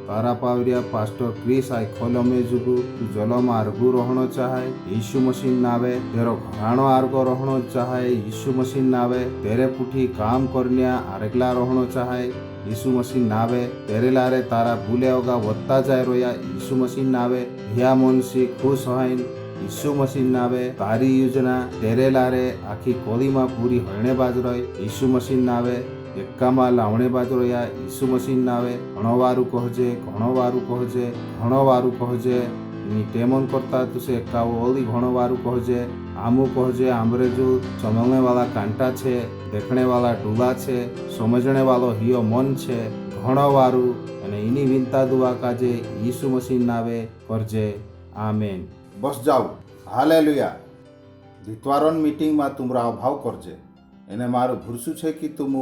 તારા પાવર્યા પાસ્ટર ક્રિસ આઈખો લેમે જુગુ તું જલોમાં આરગુ રહણો ચાહે ઈસુ મસીન નાવે તેરો ઘરાણો આરગો રહણો ચાહે ઈસુ મસીન નાવે તેરે પૂઠી કામ કરન્યા આરગલા રહણો ચાહે ઈસુ મસીન નાવે તેરે લારે તારા ભૂલે ઓગા વધતા જાય રોયા ઈસુ મસીન નાવે હિયા મોનસી ખુશ હોઈન ઈસુ મસીન નાવે તારી યોજના તેરે લારે આખી કોલીમાં પૂરી હરણે બાજ રોય ઈસુ મસીન નાવે એકામાં લાવણે બાજ રોયા ઈસુ મસીન નાવે। ઘણવારું કહજે એની ટેમન કરતા તુસે એકાવો ઓલી ઘણવારું કહજે આમુ કહજે આમરે જો સમજણે વાળા કાંટા છે દેખણે વાળા ડૂલા છે સમજણે વાળો હિયો મન છે। ઘણવારું અને એની વિનતા દુઆ કાજે ઈસુ મસીન નાવે કરજે આમેન। બસ જાવ હાલેલુયા। દિત્વારોન મીટિંગમાં તુમરા અભાવ કરજે એને મારું ભૂરસું છે કે તુમ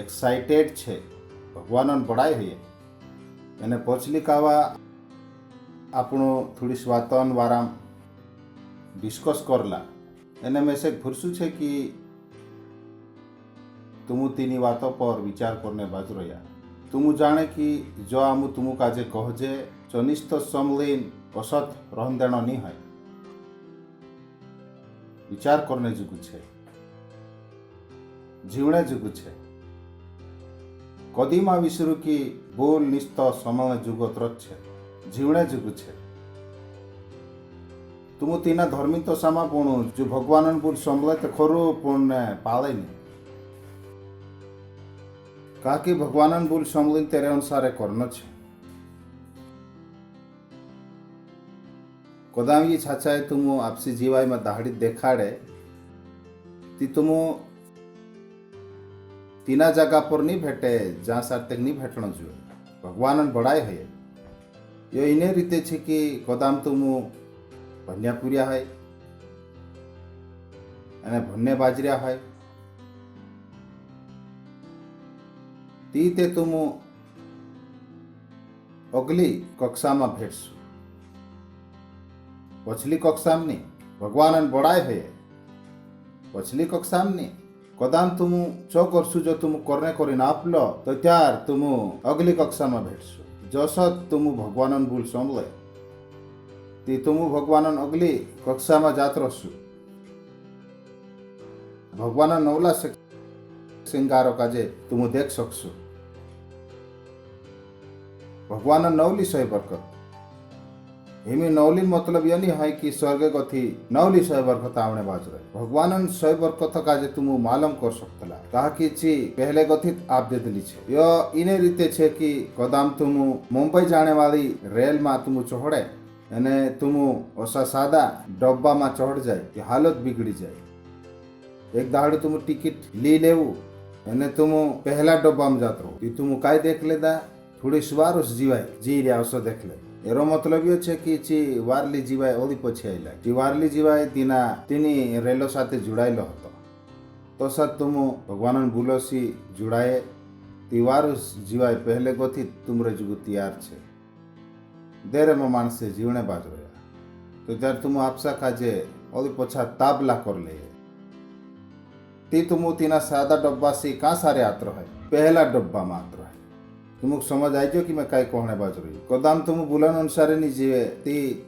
एक्साइटेड छे भगवान बड़ाई हुई એને પહોંચલી કાવા આપણો થોડી સ્વાતન વારામ ડિસ્કસ કરલા એને મેસેજ ભરસું છે કે तुम तीनी बातों पर विचार करने बाजू रहा तुम जाने कि जो आम तुम काजे कहजे चनिष्ठ समलीन असत रहन देण नहीं है विचार करने जुगु छे जीवने जुगु छे कदीमा विसरु की बोल निस्त समल जुगत रच्छे जीवने जुगु छे तुम तीना धर्मी तो सामा पुणु जो भगवान बोल समले तो खरु पुण्य पाले नहीं कहा कि भगवान बोल समलिन तेरे अनुसार करना छे कदाम ये छाछाए तुम आपसी जीवाई में दाहड़ी देखाड़े ती तुम तीना जगह पर नहीं भेटे जहाँ सार्थिक नहीं भेटना जो भगवान बड़ाई है यो इने रीते छे कि कदाम तुम भन्यापुरिया है અને भन्ने बाजरिया है ती ते तुम अगली कक्षा में भेटसु पछली कक्षा में नहीं भगवान बड़ाई है पछली कक्षा में नहीं कदाम तुम चो करसु जो तुम करने करी नापलो तो त्यार तुम अगली कक्षा में भेटसु जस तुम भगवान भूल समले ती तुम भगवान अगली कक्षा में जात रहसु भगवान नवला सिंगारो काजे तुम देख सकसु भगवान नवली सही बरकत हिमी नवली मतलब ये नहीं है कि स्वर्ग गथी नवली सही बरकत आवने बाजू रहे भगवान सही बरकत काजे तुम मालूम कर सकतला कहा कि ची पहले गथित आप दे दिली छे यो इने रीते छे कि कदाम तुम मुंबई जाने वाली रेल में तुम चढ़े अने तुम ओसा सादा डब्बा में चढ़ जाए कि हालत बिगड़ी जाए एक दाड़े तुम टिकट ली लेवू अने तुम पहला डब्बा में जात रहो कि तुम काय देख लेदा थोड़ी सवार उस जीवाय जी रहा उसो देख ले एरो मतलब ये छे कि ची वारली जीवाय ओली पछे आइला ची वारली जीवाय तीना तीनी रेलो साथे जुड़ाइलो हतो तो सत तुम भगवान बुलोसी जुड़ाए ती वारुस जीवाय पहले गोथी तुमरे जुगु तैयार छे देरे में मानसे जीवने बाज रहा तो जब तुम आपसा काजे ओली पछा ताबला कर ले ती तुम तीना सादा डब्बा से कहाँ सारे आत्र है पहला डब्बा मात्र है तुम समझ आई जो कि मैं काय कहने बाज रही कदाम तुम बुलन अनुसार नहीं जीवे ती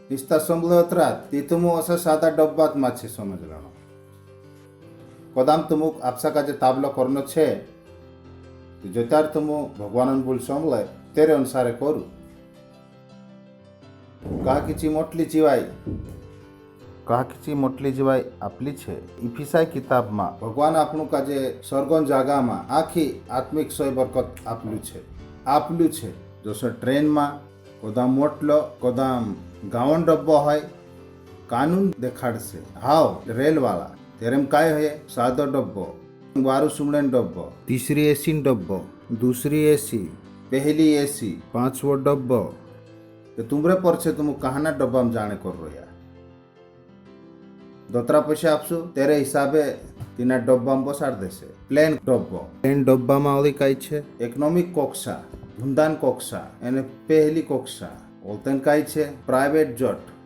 निस्ता संबलतरा ती तुम असा सादा डब्बा माछे समझ लानो कदाम तुम आपसा काजे ताबला करनो छे जो तार तुम भगवान बोल समले तेरे अनुसार करू कहा कि मोटली जीवाय आपली छे इफिसाई किताब में भगवान आपनु का जे स्वर्गन जागा में आखी आत्मिक सोय बरकत आपलू छे जो सो ट्रेन में कदाम मोटलो कदाम गावन डब्बो है कानून देखाड़ से हाव रेल वाला तेरेम काय है सादो डब्बो वारु सुमड़न डब्बो तीसरी एसी डब्बो दूसरी एसी पहली एसी पांचवो डब्बो तो तुमरे पर से तुम कहाना डब्बा में जाने कर रहा दोतरा पैसा आपसु तेरे हिसाबे तीना डब्बा में बसाड़ देसे प्लेन डब्बा में ओली काई छे इकोनॉमिक कक्षा धुंदान कक्षा यानी पहली कक्षा ओलतन काई छे प्राइवेट जेट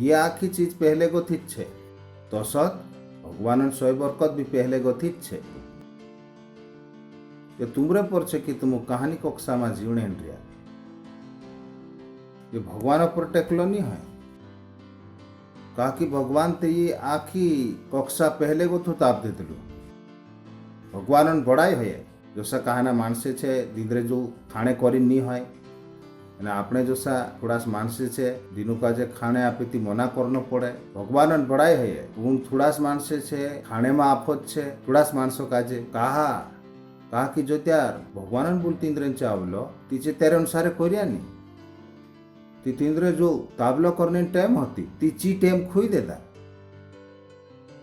ये आखी चीज पहले गोथित छे तो सत भगवान सोय बरकत भी पहले गोथित छे ये तुमरे पर छे कि तुम कहानी कक्षा में जीवने रिया ये भगवान पर टेकलो नहीं है कहा कि भगवान ते ये आखी कक्षा पहले को तो ताप दे दिलो भगवान बड़ाई है जैसा कहना मानसे छे दिंद्रे जो खाने करी नहीं है અને આપણે જોસા થોડાસ માણસે છે દીનું કાજે ખાણે આપીથી મના કરનો પડે ભગવાન ભળાય હે હું થોડાસ માણસે છે ખાણેમાં આફત છે થોડાસ માણસો કાજે કાહા की जो त्यार भगवान बोलती इंद्रंचे आवलो तिचे तेरे अनुसार कोरिया नहीं ती तिंद्र जो ताबलो करने टाइम होती तिची टाइम खोई देता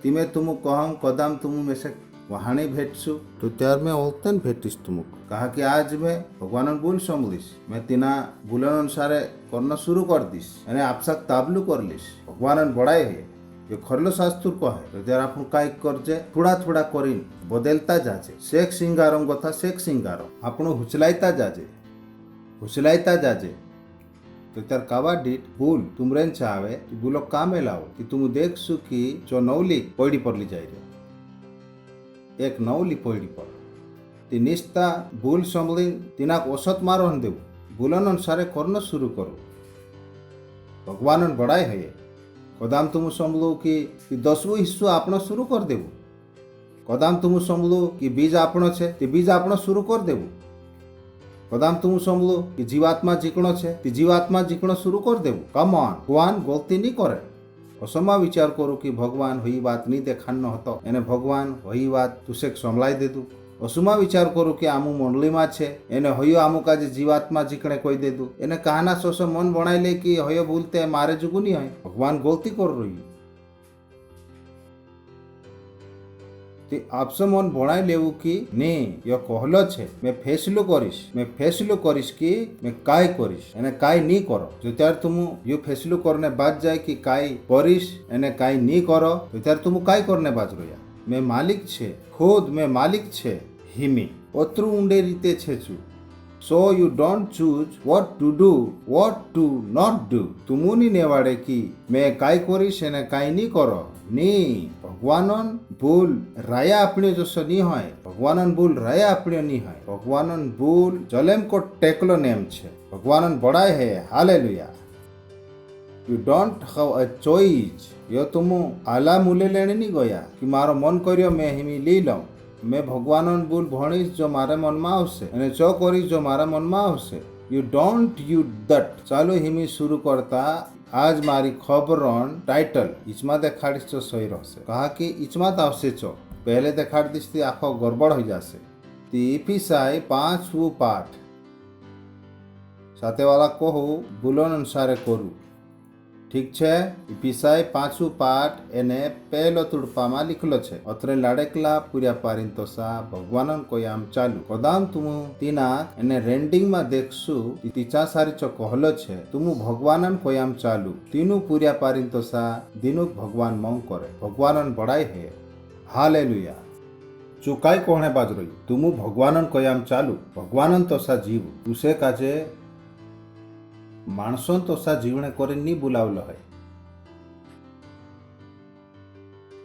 तिमे तुम कहम कदम तुम में से वहाने भेटसु तो त्यार में औतन भेटिस तुम कहा कि आज मैं भगवान बोल समलिस मैं तिना बुलन अनुसार करना शुरू कर दिस यानी आपसा ताबलू कर लिस भगवान बड़ाई है जो खरलो शास्त्र को है तो त्यार आपण काय करजे थोड़ा थोड़ा करीन बदलता जाजे शेख सिंगारम कथा शेख सिंगारम आपण हुचलायता जाजे तो त्यार कावा डीट भूल तुमरेन चावे कि बुलो कामे लाओ कि तुम देखसु कि जो नवली पड़ी पड़ली जाए एक नवली पड़ी पर ती निस्ता भूल संभली तिनाक औसत मारोन देव भूलन अनुसारे करना शुरू करो भगवान बड़ाई है कदाम तुम संभलो कि 10 हिस्सो आपण शुरू कर देव कदाम तुम संभलो कि बीज आपण छे ते बीज आपण शुरू कर देव कदाम तुम संभलो कि जीवात्मा जीकणो छे ते जीवात्मा जीकणो शुरू कर देव कम ऑन भगवान गलती नहीं करे असमा विचार करो कि भगवान वही बात नहीं देखान हतो एने भगवान वही बात तुसे संभलाई दे दू असुमा विचार करो कि आमु मंडली में छे एने हयो आमु का जीवात्मा जीकणे कोई दे दू एने कहाना सोसो मन बनाई ले कि हयो भूलते मारे जुगु नहीं है भगवान गलती कर रही ते आपसे मन बनाई लेवु कि नहीं यो कहलो छे मैं फैसलो करिस कि मैं काय करिस एने काय नहीं करो जो त्यार तुम यो फैसलो करने बाद जाए कि काय करिस एने काय नहीं करो तो त्यार तुम काय करने बाज रह्या मैं मालिक छे खुद मैं मालिक छे हिमी ओत्रु ऊंडे रीते छे छु so you don't choose what to do what to not do तुमुनी नेवाड़े कि मैं काय करिस एने काय नहीं करो नी भगवानन भूल राया अपने जसो नहीं है भगवानन भूल राया अपने नहीं है भगवानन भूल जलेम को टेकलो नेम छे भगवानन बड़ाई है hallelujah you don't have a choice यो तुम आला मूले लेने नहीं गया कि मारो मन करियो मैं हिमी ली लऊं मैं भगवानन भूल भणीश जो मारे मन में आवशे अने चो करीश जो मारा मन में आवशे यू डोंट यू दट चालू हिमी शुरू करता आज मारी खबरन टाइटल इचमा देखाड़ीश तो सही रहसे कहा कि इचमा आवशे चो पहले देखाड़ दीश थी आखो गड़बड़ हो जासे ती इफिसाई 5 पाठ साथे वाला कहू बुलन अनुसारे करू ठीक छे इफिसाई 5 पाठ एने पहलो तुड़पा में लिखलो छे अत्रे लाडेकला पूरा पारिंतोसा भगवानन कोयाम चालू कदाम तुम तीना एने रेंडिंग में देखसु तीचा सारी चो कहलो छे तुम भगवानन कोयाम चालू तीनु पूरा पारिंतोसा दिनु भगवान मंग करे भगवानन बड़ाई है हालेलुया चुकाई कोहणे बाज रही तुम भगवानन कोयाम चालू भगवानन तोसा जीव तुसे काजे मानसन तोसा जीवने करे नी बुलावलो है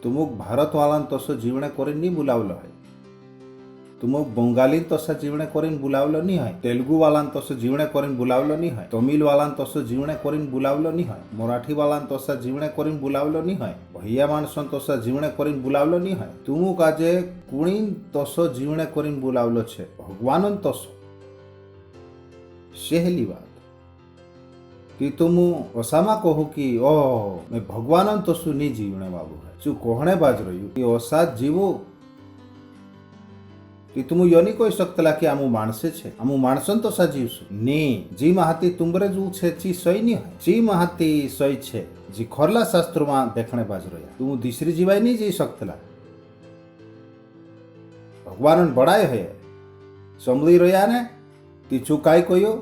तुमुक भारत वालान तोसो जीवने करे नी बुलावलो है तुमुक बंगाली तोसा जीवने करे बुलावलो नहीं है तेलुगु वालान तोसो जीवने करे बुलावलो नहीं है तमिल वालान तोसो जीवने करे बुलावलो नहीं है मराठी वालान तोसा जीवने करे बुलावलो नहीं है भैया मानसन तोसा जीवने करे बुलावलो नहीं है तुमुक आजे कुणीन तोसो जीवने करे बुलावलो छे भगवानन तोसो सेहली बात कि तुम ओसामा कहू कि ओ मैं भगवानन तोसु नी जीवने बाबू है चु कोहणे बाज रही कि ओसात जीवो कि तुम यो नहीं कोई सकतला कि आमु मानसे छे आमु मानसन तो सा जीवसु नी जी महाती तुमरे जू छे ची सही नहीं है जी महाती सही छे जी खरला शास्त्र में देखने बाज रही तुम तीसरी जीवाई नहीं जी सकतला भगवानन बड़ाई है संभली रहा ने ती चुकाई कोयो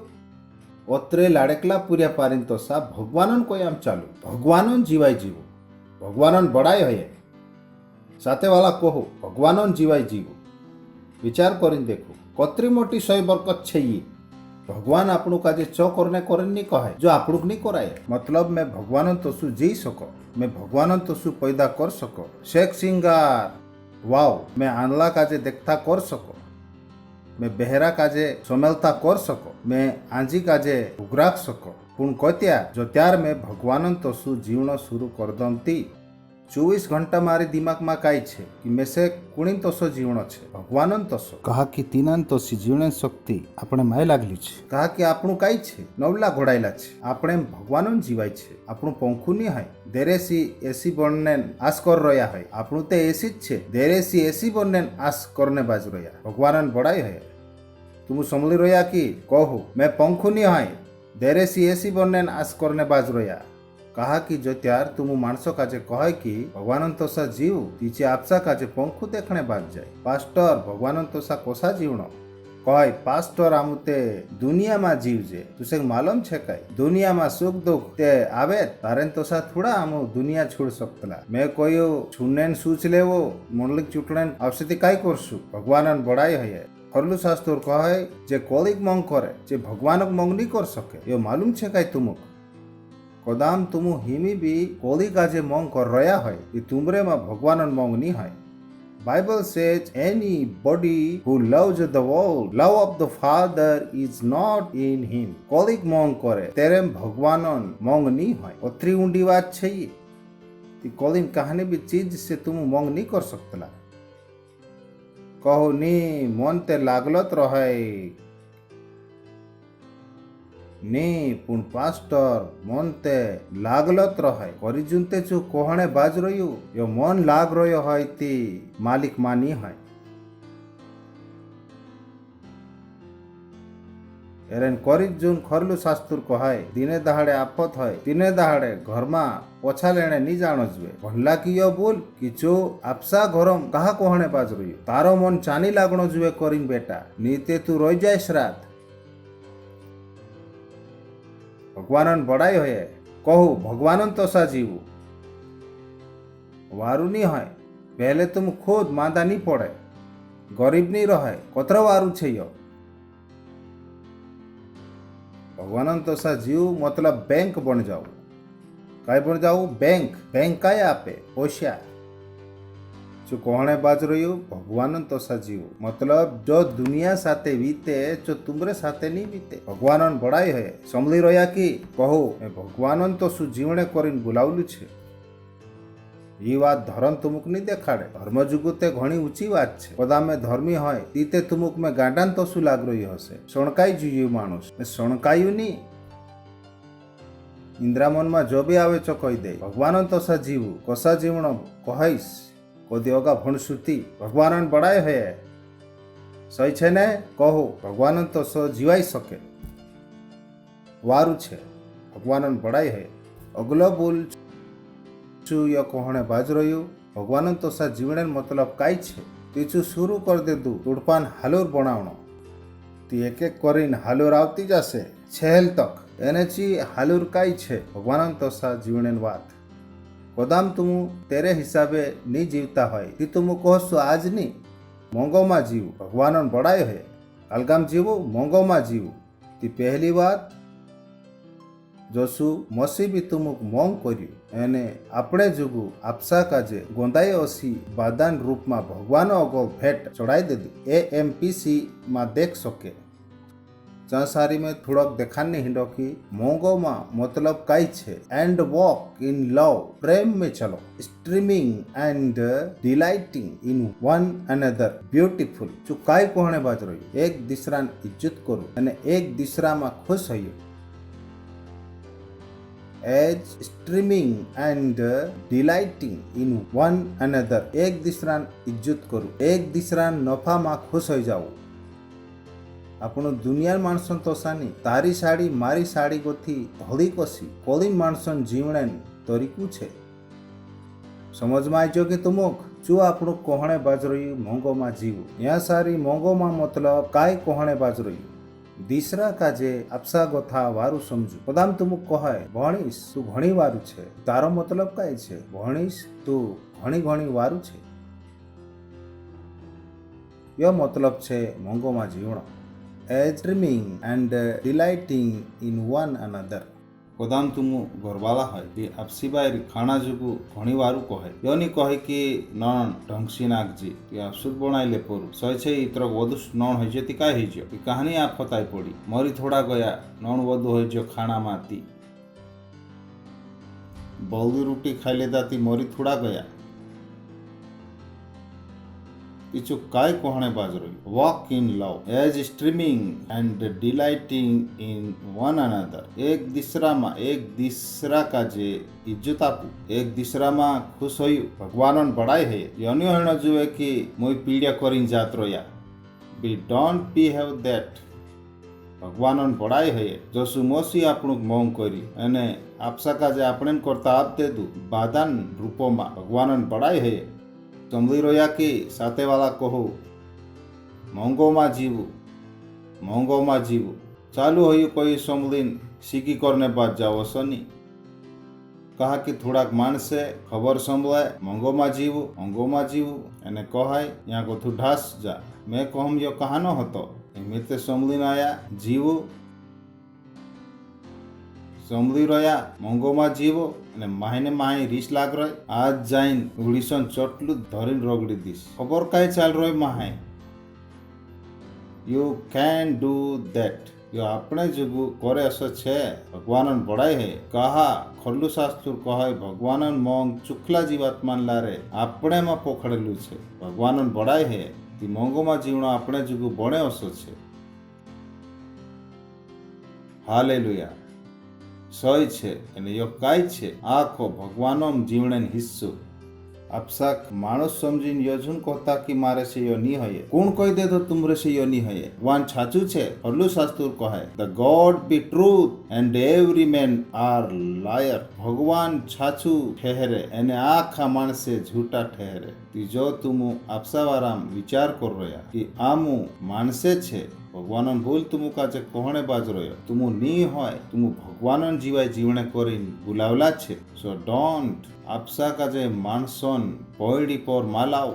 ओत्रे लाडेकला पूरा पारिंतोसा भगवानन कोयाम चालू भगवानन जीवाई जीवो भगवानन बड़ाई है साथे वाला कहो भगवानन जीवाई जीवो विचार करिन देखो कतरी मोटी सही बरकत छे ये भगवान आपणु काजे चो करने नहीं कहे जो आपणुक नहीं कराए मतलब मैं भगवानन तोसु जी सको मैं भगवानन तोसु पैदा कर सको शेख सिंगार वाव मैं आंधला काजे देखता कर सको मैं बहरा काजे सोमेलता कर सको मैं आंजी काजे उगराक सको पुण कत्या जो त्यार मैं भगवानन तोसु जीवनो शुरू कर दमती 24 घंटा मारे दिमाग में काई छे कि मैं से कुणीन तोसो जीवनो छे भगवानन तोसो कहा कि तीनान तोसी जीवने शक्ति आपणे माय लागली छे कहा कि आपणु काई छे नवला घोड़ायला छे आपणे भगवानन जीवाय छे आपणु पंखुनी है देरेसी एसी बनने आस कर रया है आपणु ते एसी छे देरेसी एसी बनने आस करने बाज रया भगवानन बड़ाई है तुम समली रया कि कहू मैं पंखुनी है देरेसी एसी बनने आस करने बाज रया कहा कि जो त्यार तुम मानसो काजे कहे कि भगवानन तोसा जीव तीचे आपसा काजे पंखु देखने बाज जाए पास्टर भगवानन तोसा कोसा जीवनो कहे पास्टर आमुते दुनिया में जीव जे तुसे मालूम छे कई दुनिया में सुख दुख ते आवे तारेन तोसा थोड़ा आमु दुनिया छोड़ सकतला मैं कोयो छुनेन सूच लेवो मंडलिक चुटणेन आवश्यति काई करसु भगवानन बड़ाई है हरलू शास्त्र कहे जे कोलिक मंग करे जे भगवानक मंग नहीं कर सके यो मालूम छे कई तुमुक कदाम तुम हिमी भी कोली काजे मंग कर रया है कि तुमरे में भगवानन मंग नहीं है Bible says anybody who loves the world, love of the Father is not in him. કોલિક મોંગ કરે તેરે ભગવાનન મોંગ ની હોય ઓતરી ઊંડી વાત છે ती કોલિન કહાની भी चीज से तुम मोंग नहीं कर सकतला कहो नी मन ते लागलत रहे नी पुण पास्टर मन ते लागलत रहे करी जुनते छु कोहणे बाज रह्यु यो मन लाग रह्यो है ती मालिक मानी है एरेन करी जुन खरलु शास्त्र कहाय दिने दहाड़े आपत है दिने दहाड़े घर में पोछा लेने नहीं जानो जुए भला की यो बोल कि जो आपसा घरम कहा कोहणे बाज रह्यु तारो मन चानी लागणो जुए करीन बेटा नीते तू रोई जायस रात भगवानन बड़ाई होए कहू भगवानन तो सा जीवू वारू नहीं है पहले तुम खुद मादा नहीं पड़े गरीब नहीं रहे कतर वारू छे यो भगवानन तो सा जीव मतलब बैंक बन जाओ काय बन जाओ बैंक बैंक काय आपे पोष्या जो कोहणे बाज रह्यु भगवानन तो सा जीव मतलब जो दुनिया साथे वीते जो तुमरे साथे नहीं वीते भगवानन बड़ाई है समली रह्या की कहो भगवानन तो सु जीवने करीन बुलावलु छे ये बात धर्म तुमुक नहीं देखाड़े धर्म जुगुते घणी ऊंची बात छे पदा में धर्मी होय तीते तुमुक में गांडान तो सु लाग रही हसे सणकाई जुयु मानुस ने सणकायु नी इंद्रामन में जो भी आवे चो कही दे भगवानन तो सा जीवु कसा जीवण कहईस कोदी होगा भणसुती भगवानन बड़ाई है सही छे ने कहो भगवानन तो सो जीवाई सके वारू छे भगवानन बड़ाई है अगलो बोल छु या कोहणे बाज रह्यु भगवानन तो सा जीवने मतलब काई छे तीचु शुरू कर दे दू तुड़पान हालोर बनावणो ती एक एक करीन हालोर आवती जासे छेल तक एने ची हालोर काई छे भगवानन तो सा जीवने बात कदाम तुम तेरे हिसाबे नहीं जीवता है ती तुम कहसो आज नहीं मोंगो मा जीव भगवानन बड़ाई है अलगाम जीवो मोंगो मा जीव ती पहली बात जोसु मसी भी तुमुक मोंग कर्यु एने आपणे जुगु आपसा काजे गोंदाई ओसी बादान रूप में भगवान अगो भेट चढ़ाई दे दी AMPC में देख सके चासारी में थोड़क देखाने हिंडो की मोंगो मा मतलब काई छे एंड वॉक इन लव प्रेम में चलो streaming and delighting in one another beautiful जो काई कोहणे बाज रही एक दूसरा इज्जत करो अने एक दूसरा में खुश होयो as streaming and delighting in one another एक दूसरा इज्जत करो एक दूसरा नफा में खुश हो जाओ आपण दुनिया मानसन तो सानी तारी साड़ी मारी साड़ी गोथी धोली कोसी कोलिन मानसन जीवने तरीकू छे समझ में आजो कि तुमुक जो आपण कोहणे बाज रही मोंगो मा जीव या सारी मोंगो मा मतलब काय कोहणे बाज रही तीसरा काजे आपसा गोथा वारू समझू पदाम तुमुक कहे भणीश तू घणी वारू छे तारो मतलब काय छे भणीश तू घणी घणी वारू छे यो मतलब छे मोंगो मा जीवणो as dreaming and delighting in one another कोदाम तुमु घरवाला है ये आपसी बाहर खाना जुगु घणी वारू कहे योनी कहे कि नन ढंगसी नागजी ये आपसुद बनाइले परू सही छे इतर वधुस नन होई जेती काय होई जो ये कहानी आप फताई पड़ी मरी थोड़ा गया नन वधु होई जो खाना माती बल्दी रोटी खाइले दाती मरी थोड़ा गया किछु काय कोहणे बाज रही walk in love as streaming and delighting in one another एक दूसरा का जे इज्जत आपू एक दूसरा में खुश होयु भगवानन बड़ाई है योनी होना जुए कि मुई पीड़िया करिन जात रोया be don't be have that भगवानन बड़ाई है जोसु मोसी आपणुक मोंग करी अने आपसा का जे आपणेन करता आप दे दू बादान रूपो में भगवानन बड़ाई है समझी रोया कि साथे वाला कहो मोंगो मा जीवू चालू हो कोई समलिन सीकी करने बाद जाओ सनी कहा कि थोड़ाक मानसे खबर संभलाय मोंगो मा जीवू एने कहाय यहाँ को तू ढास जा मैं कहम यो कहानो हतो एमेते समलिन आया जीवू સમળી રહ્યા મોંઘોમાં જીવો અને માહીને માહી રીસ લાગ રહી આજ જાઈને ઉડીસન ચોટલું ધરીને રોગડી દીશ ખબર કાંઈ ચાલ રહી માહી યુ કેન ડુ ધેટ यो આપણે જગુ કરે અસ છે ભગવાનન બળાય હે કહા ખલ્લુ શાસ્ત્ર કહે ભગવાનન મોંગ ચુખલા જીવાત્માન લારે આપણેમાં પોખડેલું છે ભગવાનન બળાય હે તી મોંઘોમાં જીવણો આપણે જગુ બણે અસ છે હાલેલુયા સય છે અને યો કાય છે આખો ભગવાનોમ જીવણેન હિસ્સો આપસાક માણસ સમજીને યોજન કહતા કે મારે से यो नहीं है कौन कह दे तो तुमरे से यो नहीं है वान छाचू छे हल्लू शास्त्र कहे the God be truth and every man are liar भगवान छाचू ठहरे एने आखा माणसे झूठा ठहरे ती जो तुम आपसावाराम विचार कर रहा कि आमू माणसे छे भगवानन भूल तुमु काचे कोहणे बाज रह्यो तुमु नी होय तुमु भगवानन जीवाय जीवणे करीन बुलावला छे सो डोंट आपसा काजे माणसोन पोयडी पर मालाव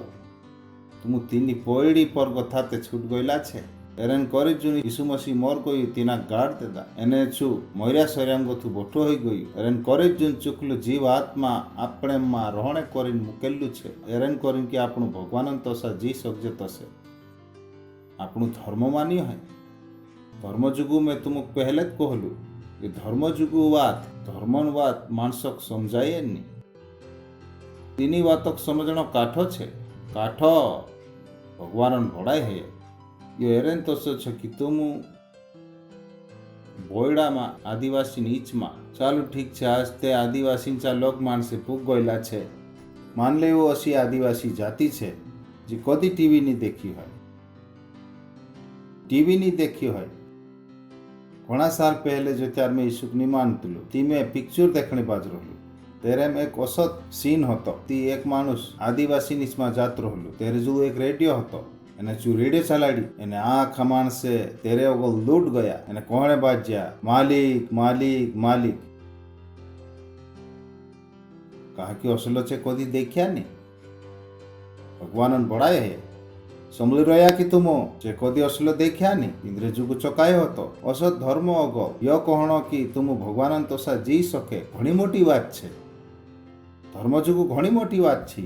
तुमु तीनी पोयडी पर गथाते छूट गयला छे एरेन करी जुनी यीशु मसीह मोर कोई तीना गाड़ देता एने छु मर्या शरीरंगो थु बोठो होई गई एरेन करी जुन चुकलु जीव आत्मा आपणे मा रहणे करीन मुकेलु छे एरेन करीन कि आपणु भगवानन तोसा जी सकजे तसे આપણું ધર્મ માન્ય હે ધર્મ જુગુ મેં तुमको पहले ज कहलु कि धर्म जुगु बात धर्मन बात मानसक समझाए नहीं तीनी बातक समझनो काठो छे काठो भगवान भड़ाय है यो एरेन तो छे कि तुम बोयडा में आदिवासी नीच में चालू ठीक छे आज ते आदिवासी लोक मानसे पूग गयला छे मान ले वो असी आदिवासी जाति छे जे कदी टीवी नहीं देखी है टीवी नहीं देखी है घणा साल पहले जो त्यार में ईशुक नहीं मानतलू ती मैं पिक्चर देखने बाज रहलू तेरे में एक औसत सीन होतो ती एक मानुस आदिवासी निस्मा जात रहलू तेरे जो एक रेडियो होतो एने चू रेडियो चलाड़ी एने आखा माणसे तेरे ओगल लूट गया एने कोहणे बाज्या मालिक मालिक मालिक कहा कि असलो छे कदी देखिया नहीं भगवानन बड़ाय है समझी रहा कि तुम जे कदी असलो देखिया नहीं इंद्रजुग चकाय होतो असत धर्म अग यो कहणो कि तुम भगवानन तोसा जी सके घणी मोटी बात छे धर्म जुगु घणी मोटी बात छी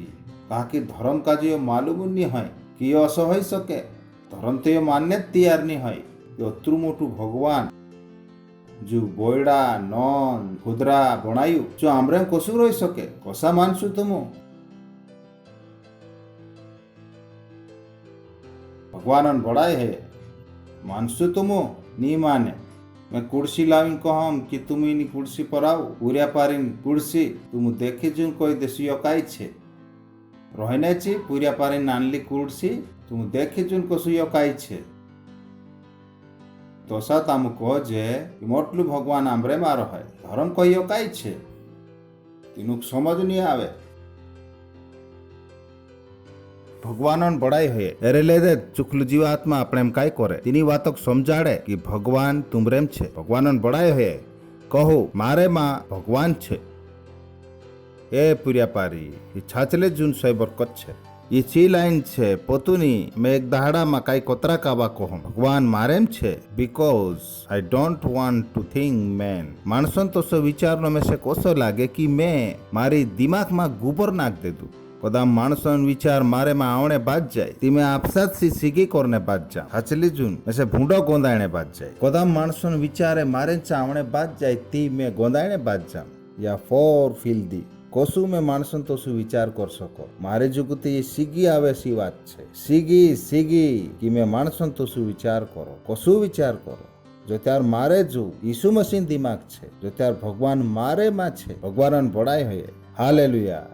कहा कि धर्म का जो मालूम नहीं है कि यो असो होई सके धर्म तो यो मानने तैयार नहीं है यो अत्रु मोटू भगवान जो बोयडा नन खुदरा बनायु जो आमरे कसु रही सके कसा मानसु तुम भगवानन बड़ाय है मानसु तुम नी माने मैं कुर्सी लावीन कहम कि तुम इनी कुर्सी पर आओ पूरिया पारीन कुर्सी तुम देखे जुन कोई देसियो काई छे रहने छी पूरिया पारीन नानली कुर्सी तुम देखे जुन कसुयो काई छे तो सा ताम कह जे मोटलू भगवान आमरे मारो है धर्म कहियो काई छे तीनुक समझ नहीं आवे भगवान बड़ाई है एरे ले चुकलू जीवात्मा अपने एम काय करे तीनी वातक समझाड़े कि भगवान तुमरेम छे भगवान बड़ाई है कहो मारे मां भगवान छे ए पुरिया पारी ये छाचले जून सै बरकत छे ये ची लाइन छे पोतुनी मैं एक दहाड़ा में काई कोतरा काबा कहूं भगवान मारेम छे because I don't want to think man मानसन तो सो विचारनो में से कोसो लागे कि मैं मारी दिमाग में गोबर नाख दे दूं कदा माणसन विचार मारे में आवणे बाज जाए ती मैं आपसात सी सीगी करने बाज जा हचली जून ऐसे भूडो गोंदाणे बाज जाए कदा माणसन विचारे मारे चावणे बाज जाए ती मैं गोंदाणे बाज जा या फोर फील दी कोसु में माणसन तो सु विचार कर सको मारे जुगुते ये सीगी आवे सी बात छे सीगी सीगी कि मैं माणसन तो सु विचार करो कोसु विचार करो जो त्यार मारे जो यीशु मसीह दिमाग छे जो त्यार भगवान मारे मा छे भगवान बड़ाई होए हालेलुया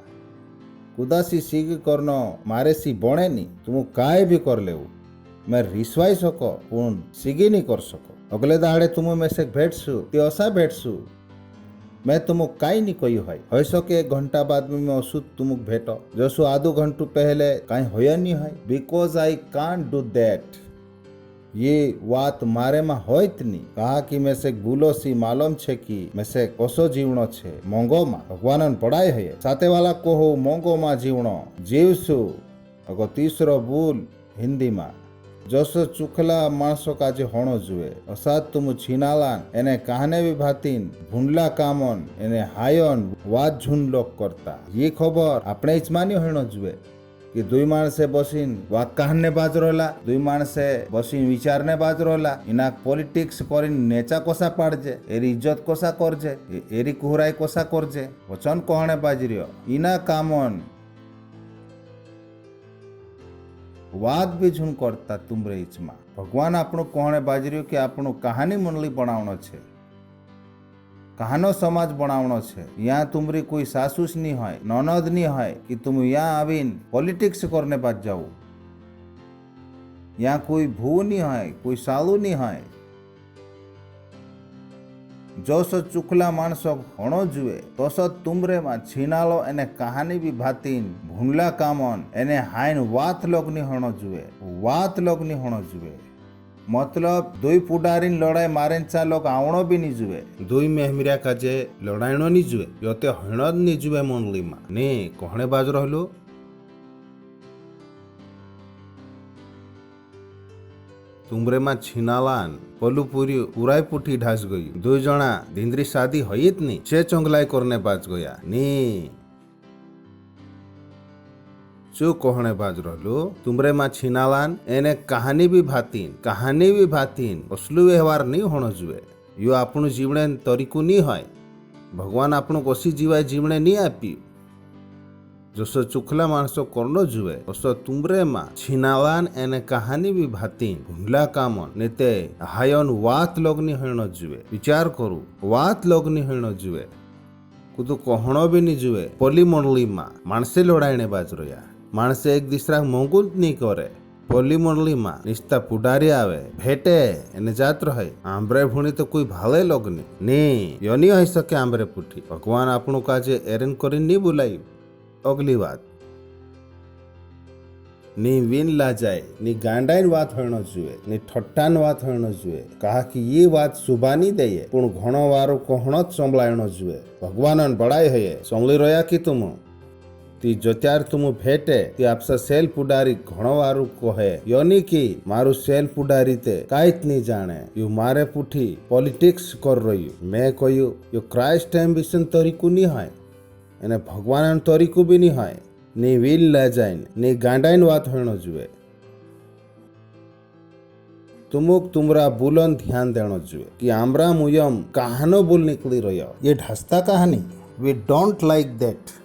उदासी सीग करनो मारे सी बणे नहीं तुम काय भी कर ले मैं रिसवाई सको पूर्ण सीगी नहीं कर सको अगले दाड़े तुम में से भेटसु ते असा भेटसु मैं तुमको काई नहीं कही है सके 1 घंटा बाद में मैं असु तुमको भेटो जसु आधो घंटू पहले काई होया नहीं है because I can't do that ये बात मारे में होत नहीं कहा कि मैं से भूलो सी मालूम छे कि मैं से कोसो जीवणो छे मोंगो में भगवान पढ़ाई है साथे वाला कोहो मोंगो में जीवणो जीवसु अगो तीसरो भूल हिंदी में જોશો ચૂકલા માણસો કાજે હોણો જુએ અસાદ તુમ છીનાલાન એને કાહને બી ભાતીન ભૂંડલા કામોન એને હાયોન વાત ઝુંડલોક કરતા ये ખબર આપણે જ માન્યો હોણો જુએ કે दुई माणसे बसीन वाक कहने बाज रोला दुई माणसे बसीन विचारने बाज रोला इना पॉलिटिक्स करीन नेचा कोसा पाड़जे एरी इज्जत कोसा करजे एरी कुहराई कोसा करजे वचन कहने बाजरियो इना कामन वाद भी झुन करता तुमरे इचमा भगवान આપણો कहने बाजरियो कि આપણો कहानी मंडली बनावनो छे कहानो समाज बनावनो छे यहाँ तुमरी कोई सासूस नहीं है ननद नहीं है कि तुम यहाँ आवीन पॉलिटिक्स करने बाज जाओ यहाँ कोई भू नहीं है कोई सालू नहीं है जो सो चुकला माणसो होणो जुए तो सो तुमरे में छीनालो एने कहानी भी भातीन भूंडला कामन एने हाइन वात लोग नहीं होणो जुए वात लोग नहीं होणो जुए मतलब दुई पुडारीन लड़ाई मारेन चा लोग आवणो भी नहीं जुए दुई मेहमिरा काजे लड़ाईनो नहीं जुए योते हणद नहीं जुए मंडली में ने कोहणे बाज रहलो तुमरे में छीनालान पलू पूरी उराई पुठी ढास गई दुई जना धिंद्री शादी हईत नहीं छे चोंगलाई करने बाज गया नी चो कोहणे बाज रहलो तुमरे में छीनालान एने कहानी भी भातीन असलू व्यवहार नहीं होनो जुए यो आपनु जीवने तरीको नहीं है भगवान आपनु कोसी जीवाय जीवने नहीं आपी जसो चुखला माणसो करनो जुए असो तुमरे में छीनालान एने कहानी भी भातीन भूंडला कामन नेते हायन वात लोगनी होनो जुए विचार करू वात लोगनी होनो जुए कुदु कहणो भी नहीं जुए पली मंडली में माणसे लड़ाईने बाज रया माणसे एक दूसरा मंगुल नहीं करे पल्ली मंडली में निस्ता पुडारी आवे भेटे एने जात रहे आंबरे भूणी तो कोई भाले लोग नहीं योनी हो सके आंबरे पुठी भगवान आपनु काजे एरेन करी नहीं बुलाई अगली बात नी विन ला जाए नी गांडाइन बात होनो जुए नी ठट्टान बात होनो जुए कहा कि ये बात सुबानी दे पुण घणो वारो कहणो संभलायनो जुए भगवानन बड़ाई है संभली रया कि तुम ती जोत्यार तुम भेटे ती आपसा सेल पुडारी घणो वारू कहे योनी की मारू सेल पुडारी ते काईत नहीं जाने यू मारे पुठी पॉलिटिक्स कर रही मैं कहू यो क्राइस्ट एम्बिशन तरीको नहीं है एने भगवान तरीको भी नहीं है नी विल ला जाइन नी गांडाइन बात होनो जुए तुमुक तुमरा बुलन ध्यान देनो जुए कि आमरा मुयम कहानो बुल निकली रहो ये ढसता कहानी वी डोंट लाइक दैट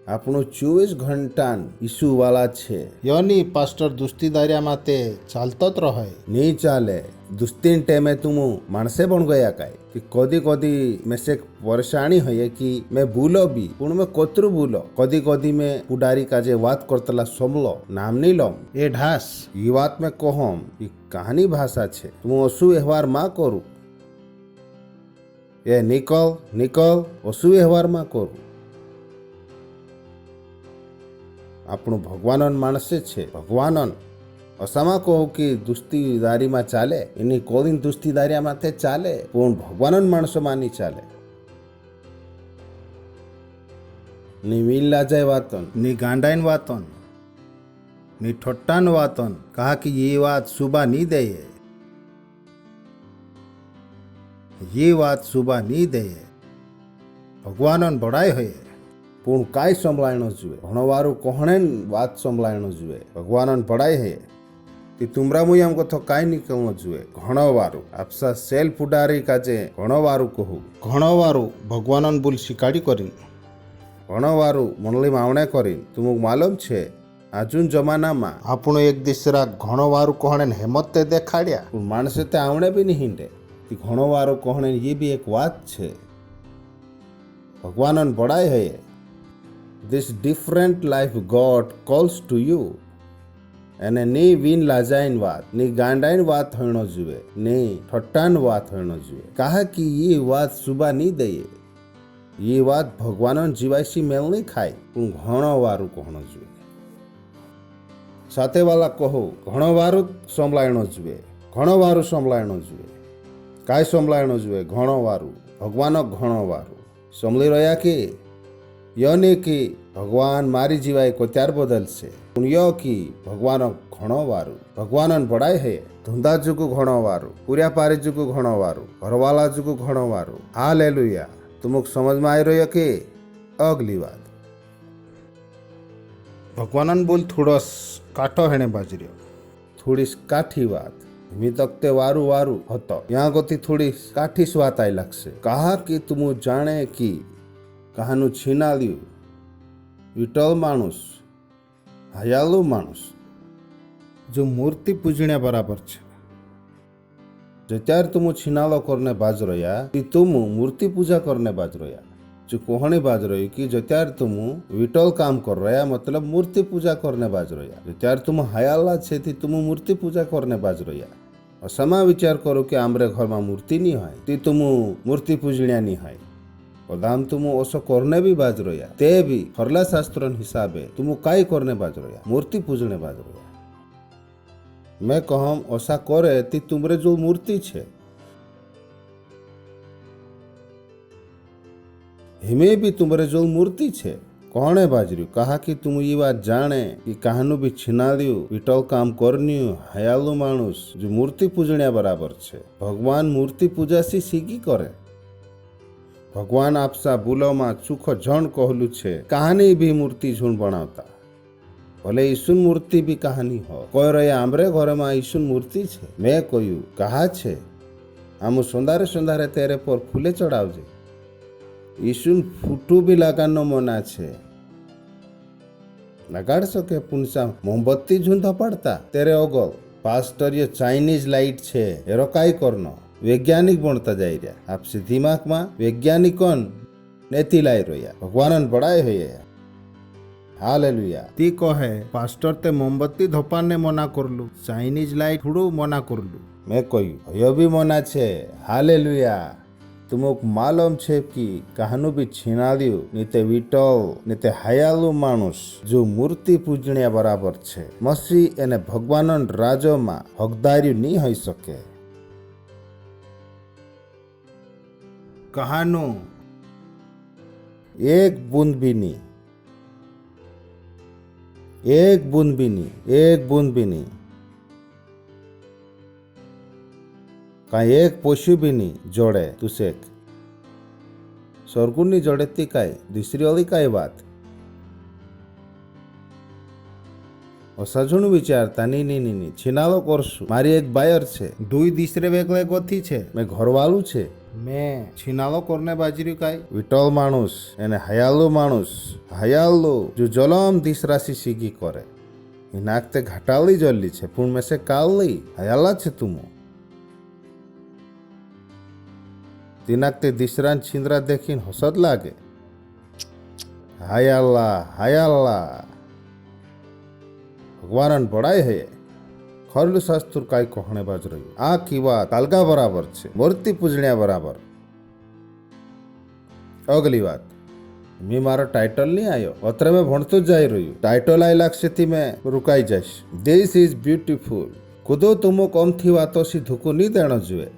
આપણું 24 ઘંટાન ઈસુ વાલા છે યોની પાસ્ટર દુસ્તીદારિયા માતે ચાલતો જ રહે નહીં ચાલે दुस्तीन टेमे तुम माणसे बन गया काय कि कदी कदी में से परेशानी है कि मैं भूलो भी पुण में कोतरू भूलो कदी कदी में पुडारी काजे बात करतला समलो नाम नहीं लम ये ढास ये बात में कहम ये कहानी भाषा छे तुम असु व्यवहार मा करू ये निकल असु व्यवहार मा करू આપણું ભગવાનન માણસે છે ભગવાનન અસામાં કહું કે દુસ્તીદારીમાં ચાલે એની કોઈન દુસ્તીદારીમાં તે ચાલે પણ ભગવાનન માણસોમાં નહીં ચાલે ની વીલા જાય વાતન ની ગાંડાઈન વાતન ની ઠટ્ટાન વાતન कहा कि ये बात सुबह नहीं दे ये बात सुबह नहीं दे भगवानन बड़ाई है पूर्ण काय संभलायणो जुए घणो वारू कहणे बात संभलायणो जुए भगवानन पढ़ाई है कि तुमरा मुई हमको तो काय निकलनो जुए घणो वारू आपसा सेल पुडारी काजे घणो वारू कहू घणो वारू भगवानन बोल शिकाड़ी करीन घणो वारू मंडली मावणे करीन तुमक मालूम छे आजुन जमाना में आपणो एक दिसरा घणो वारू कहणे हेमत ते देखाड्या माणसे ते आवणे भी नहीं हिंडे कि घणो वारू कहणे ये भी एक बात छे भगवानन पढ़ाई है This different life God calls to you. અને ની વિન લાજાઈન વાત ની ગાંડાઈન વાત હોણો जुए ની ઠટ્ટાન વાત હોણો जुए कहा कि ये बात सुबह नहीं दे ये बात भगवानन जीवायसी मेल नहीं खाय पण घणो वारू कहणो जुए साथे वाला कहो घणो वारू संभलायणो जुए घणो वारू संभलायणो जुए काय संभलायणो जुए घणो वारू भगवान घणो वारू संभली रह्या कि योनी की ભગવાન મારી જીવાય કોઈ ત્યાર બદલશે પુણ્યો કી ભગવાન ઘણો વારું ભગવાન બડાય હે ધુંધા જુગુ ઘણો વારું પૂર્યા પારી જુગુ ઘણો વારું ઘરવાલા જુગુ ઘણો વારું હાલેલુયા तुमको समझ में आई रही कि अगली बात भगवान बोल थोड़ा काठो हेणे बाजरी थोड़ी काठी बात मी तक ते वारू वारू होतो यहाँ गोती थोड़ी काठी स्वात आई लगसे कहा कि तुम जाने कि कहानु छीना लियू विटल मानुस हयालू मानुस जो मूर्ति पूजने बराबर छे जत्यार तुम छिनालो करने बाज रहा कि तुम मूर्ति पूजा करने बाज रहा जो कोहणी बाज रही कि जत्यार तुम विटल काम कर रहा मतलब मूर्ति पूजा करने बाज रहा जत्यार तुम हयाला छे थी तुम मूर्ति पूजा करने बाज रहा और समा विचार करो कि आमरे घर में मूर्ति नहीं है ती तुम मूर्ति पूजनिया नहीं है पदाम तुम ओसो करने भी बाज रहा ते भी फरला शास्त्र हिसाबे तुम काई करने बाज रहा मूर्ति पूजने बाज रहा मैं कहम ऐसा करे ती तुमरे जो मूर्ति छे हिमे भी तुमरे जो मूर्ति छे कौने बाजरी कहा कि तुम ये बात जाने कि कहानु भी छिना लियो विटल काम करनियो हयालू मानुस जो मूर्ति पूजनिया बराबर छे भगवान मूर्ति पूजा सी सीखी करे भगवान आपसा बुलो में चूखो जण कहलू छे कहानी भी मूर्ति झुण बनावता भले ईशुन मूर्ति भी कहानी हो कोई रहे आमरे घर में ईशुन मूर्ति छे मैं कहू कहा छे आम सुंदरे सुंदरे तेरे पर फूले चढ़ावजे ईशुन फूटू भी लगानो मना छे लगाड़ सके पुनसा मोमबत्ती झुंधा पड़ता तेरे ओगल पास्टर ये चाइनीज लाइट छे एरो काई करनो वैज्ञानिक बनता जाई रहा आपसे दिमाग में वैज्ञानिकन नेती लाई रोया भगवान बड़ाए हुए हालेलुया ती कहे पास्टर ते मोमबत्ती धोपाने मना करलू चाइनीज लाइट थोड़ू मना करलू मैं कहू यो भी मना छे हालेलुया तुमको मालूम छे कि कहानु भी छीना लियो नीते विटल नीते हयालू मानुस जो मूर्ति पूजनिया बराबर छे मसीह एने भगवान राजो में हकदारी नहीं होई सके कहानु एक बूंद भी नहीं एक बूंद भी नहीं एक बूंद भी नहीं कहीं एक पशु भी नहीं जोड़े तुसे स्वर्गुनी जोड़े ती काय दूसरी वाली काय बात और सजुन विचारता नहीं छिनालो करसु मारी एक बायर छे दुई तीसरे वेगळे गोथी छे मैं घरवालू छे मैं छिनालो करने बाजरी काय विटल मानुस एने हयालू मानुस हयालू जो जलम तीसरा सी सीगी करे नाकते घटाली जल्ली छे पुण में से काली हयाला छे तुम तीनाकते दिसरान छिंद्रा देखीन हसद लागे हयाला हयाला भगवान बड़ाई है खरलू शास्त्र काई कहने बाज रही आ की बात अलगा बराबर छे मूर्ति पूजनिया बराबर अगली बात मी मारो टाइटल नहीं आयो अत्रे में भणतो जाई रही टाइटल आई लागसे थी मैं रुकाई जाइश दिस इज ब्यूटीफुल खुदो तुमो कम थी वातो सी धुकू नहीं देनो जुए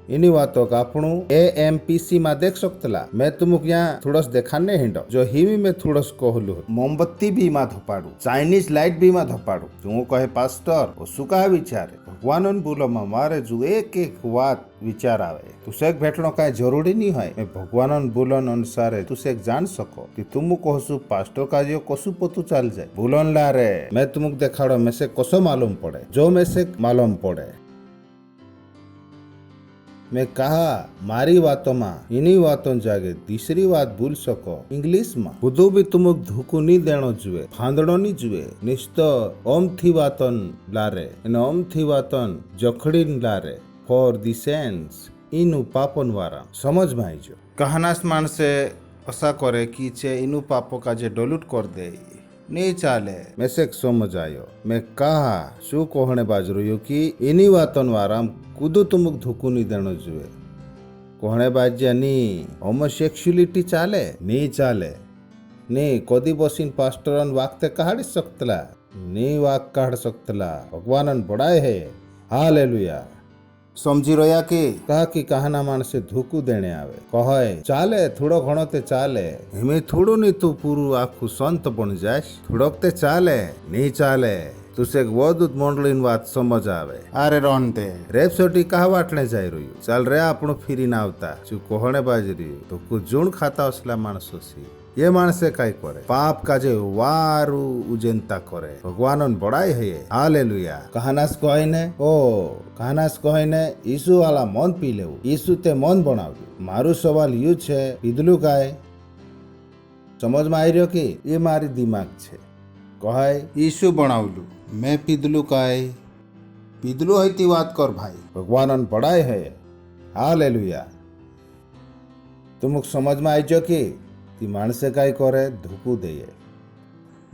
इनी बातों का आपणु AMPC में देख सकतला मैं तुमको यहाँ थोड़स देखाने हिंडो जो हिमी में थोड़स कहलू मोमबत्ती भी मां धपाड़ू चाइनीज लाइट भी मां धपाड़ू तू कहे पास्टर ओ सुका विचारे भगवान बोलो मारे जो एक बात विचार आवे तुसे भेटनो काई जरूरी नहीं है मैं भगवान बोलन अनुसार तुसे जान सको कि तुम कहसु पास्टर का जो कसु पोतु चल जाए बोलन ला रे मैं तुमको देखाड़ो में से कसो मालूम पड़े जो में से मालूम पड़े मैं कहा मारी बातों में इन्हीं बातों जागे तीसरी बात भूल सको इंग्लिश में खुदो भी तुमको धुकू नहीं देनो जुए फांदड़ो नहीं जुए निश्चय ओम थी बातन लारे ओम थी बातन जखड़ीन लारे फॉर दी सेंस इनु पापन वारा समझ में आई जो कहनास मान से ऐसा करे कि चे इनु पापो का जे डोलूट कर दे नहीं चाले मैं से समझ आयो मैं कहा शू कहने बाज रही कि इन्हीं बातन वारा कुदो तुमको धुकू नहीं देनो जुए कहने बाज्या नी होमोसेक्सुअलिटी चाले नहीं चाले नहीं कदी बसीन पास्टरन वाकते काढ़ सकतला नहीं वाक काढ़ सकतला भगवानन बड़ाए है हालेलुया સમજી રહ્યા કે કાકી કહાના માણસે ધોકું દેણે આવે કહે ચાલે થોડો ઘણો તે ચાલે એમે થોડું નહીં તું પૂરું આખું સંત પણ જાશ થોડોક તે ચાલે નહીં ચાલે તું શેક વધુ મોંડળીની વાત સમજ આવે અરે રોન તે રેપસોટી કહા વાટણે જાય રહ્યું ચાલ રે આપણું ફીરીને આવતા શું કોહણે બાજી રહ્યું તો કુજુણ ખાતા असला માણસો છે ये माणसे काय करे पाप काजे वारू उजेंता करे भगवान बड़ाई है हालेलुया कहानास कहने ओ कहानास कहने ईसु वाला मन पी लेવું ईसु ते मन बनाव्યું મારું સવાલ યુ છે પીધલું કાય સમજમાં આવી રહ્યો કે એ મારી દિમાગ છે કહે ઈસુ બનાવલું મેં પીધલું કાય પીધલું હોય તી વાત કર ભાઈ ભગવાન બड़ाई है हालेलुया तुमक समजમાં આવી ગયો કે ती माणसे काय करे धोकू देये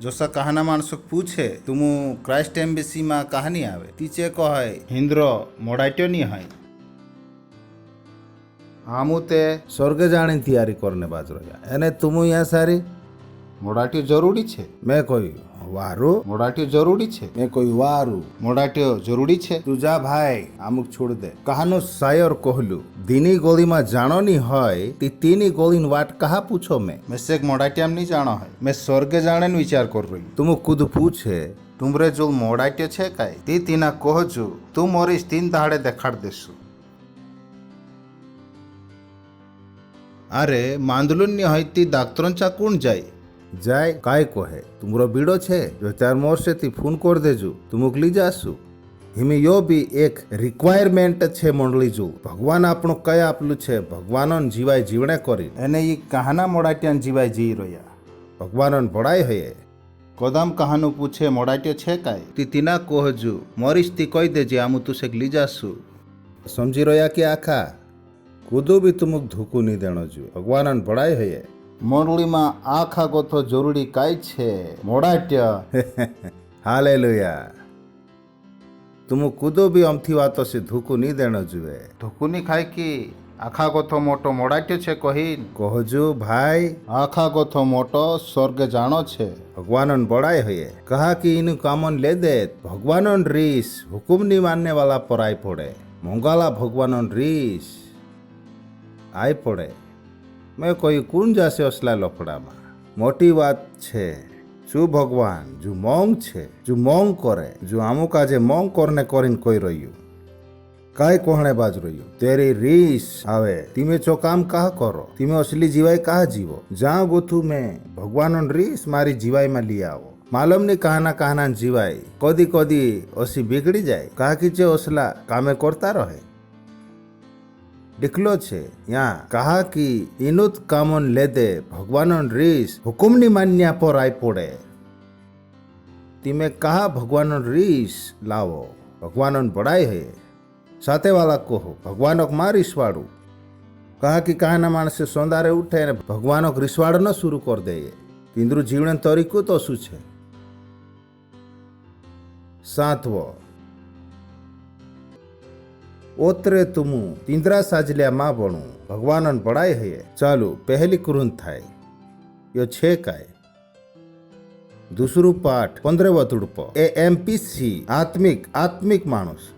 जसा कहाना माणसो पूछे तुम क्राइस्ट एम्बेसी में कहानी आवे तीचे कहे हिंद्रो मोडाट्यो नहीं है आमू ते स्वर्ग जाने तैयारी करने बाज रहा एने तुम यहाँ सारी मोडाट्यो जरूरी छे मैं कोई वारू मोडाट्यो जरूरी छे मैं कोई वारू मोडाट्यो जरूरी छे तू जा भाई आमुक छोड़ दे कहानो शायर कहलू दीनी गोली में जानो नहीं है ती तीनी गोली वाट कहा पूछो मैं सेक मोडाट्याम नहीं जानो है मैं स्वर्ग जाने विचार कर रही तुम खुद पूछे तुमरे जो मोडाट्यो छे काय ती तीना कहजू तू मोरीस 3 दाड़े देखाड़ देसु अरे मांदलून नहीं है ती डाक्टरोंचा कोण जाय जाय काय कहे तुमरो बीड़ो छे जो 4 मोर से ती फोन कर देजू तुमुक ली जासु हिमे यो भी एक रिक्वायरमेंट छे मंडली जू भगवान आपणो कय आपलू छे भगवानन जीवाय जीवणे करी एने ई कहाना मोडाट्यान जीवाय जी रह्या भगवानन बड़ाई है कदम कहानु पूछे मोडाट्यो छे काय ती तीना कहजू मरीस ती कही देजे आमु तुसेक ली जासु समझी रह्या कि आखा कूदो भी तुमुक धोकू नहीं देणो जू भगवानन बड़ाई है मंडली में आखा गोथो जरूरी काय छे मोडाट्य हालेलुया तुम कूदो भी अमथी वातो से धोकू नहीं देनो जुए धोकू नहीं खाय कि आखा गोथो मोटो मोडाट्य छे कहीन कहजू भाई आखा गोथो मोटो स्वर्ग जानो छे भगवानन बड़ाई है कहा कि इन कामन ले दे भगवानन रीस हुकुम नहीं मानने वाला पर आई पड़े मंगाला भगवानन रीस आई पड़े मैं कोई कौन जासे असला लफड़ा में मोटी बात छे जो भगवान जो मोंग छे जो मोंग करे जो आमु काजे मोंग करने करीन कोई रह्यू काय कोहणे बाज रह्यू तेरी रीस आवे तिमे चो काम कहा करो तिमे असली जीवाय कहा जीवो जहाँ गोथू में भगवान रीस मारी जीवाय में लिया आओ मालूम नहीं कहाना जीवाय कदी कदी असी बिगड़ी जाए कहा कि जे असला कामे करता रहे दिखलो छे यहाँ कहा कि इनुत कामन ले दे भगवानन रीस हुकुम नहीं मान्या पर आई पड़े तिमे कहा भगवानन रीस लावो भगवानन बड़ाई है साथे वाला कहो भगवानक मां रिसवाड़ू कहा कि कहाना माणसे सोंदारे उठे ने भगवानक रिसवाड़ न शुरू कर दे इंद्रु जीवन तरीको तो शू छे 7 ओतरे तुमु तिंद्रा साजलिया मां बनू भगवानन बड़ाई है चालू पहली कुरुन थाय यो छे काय दूसरू पाठ 15 तुड़प ए एमपीसी आत्मिक मानुस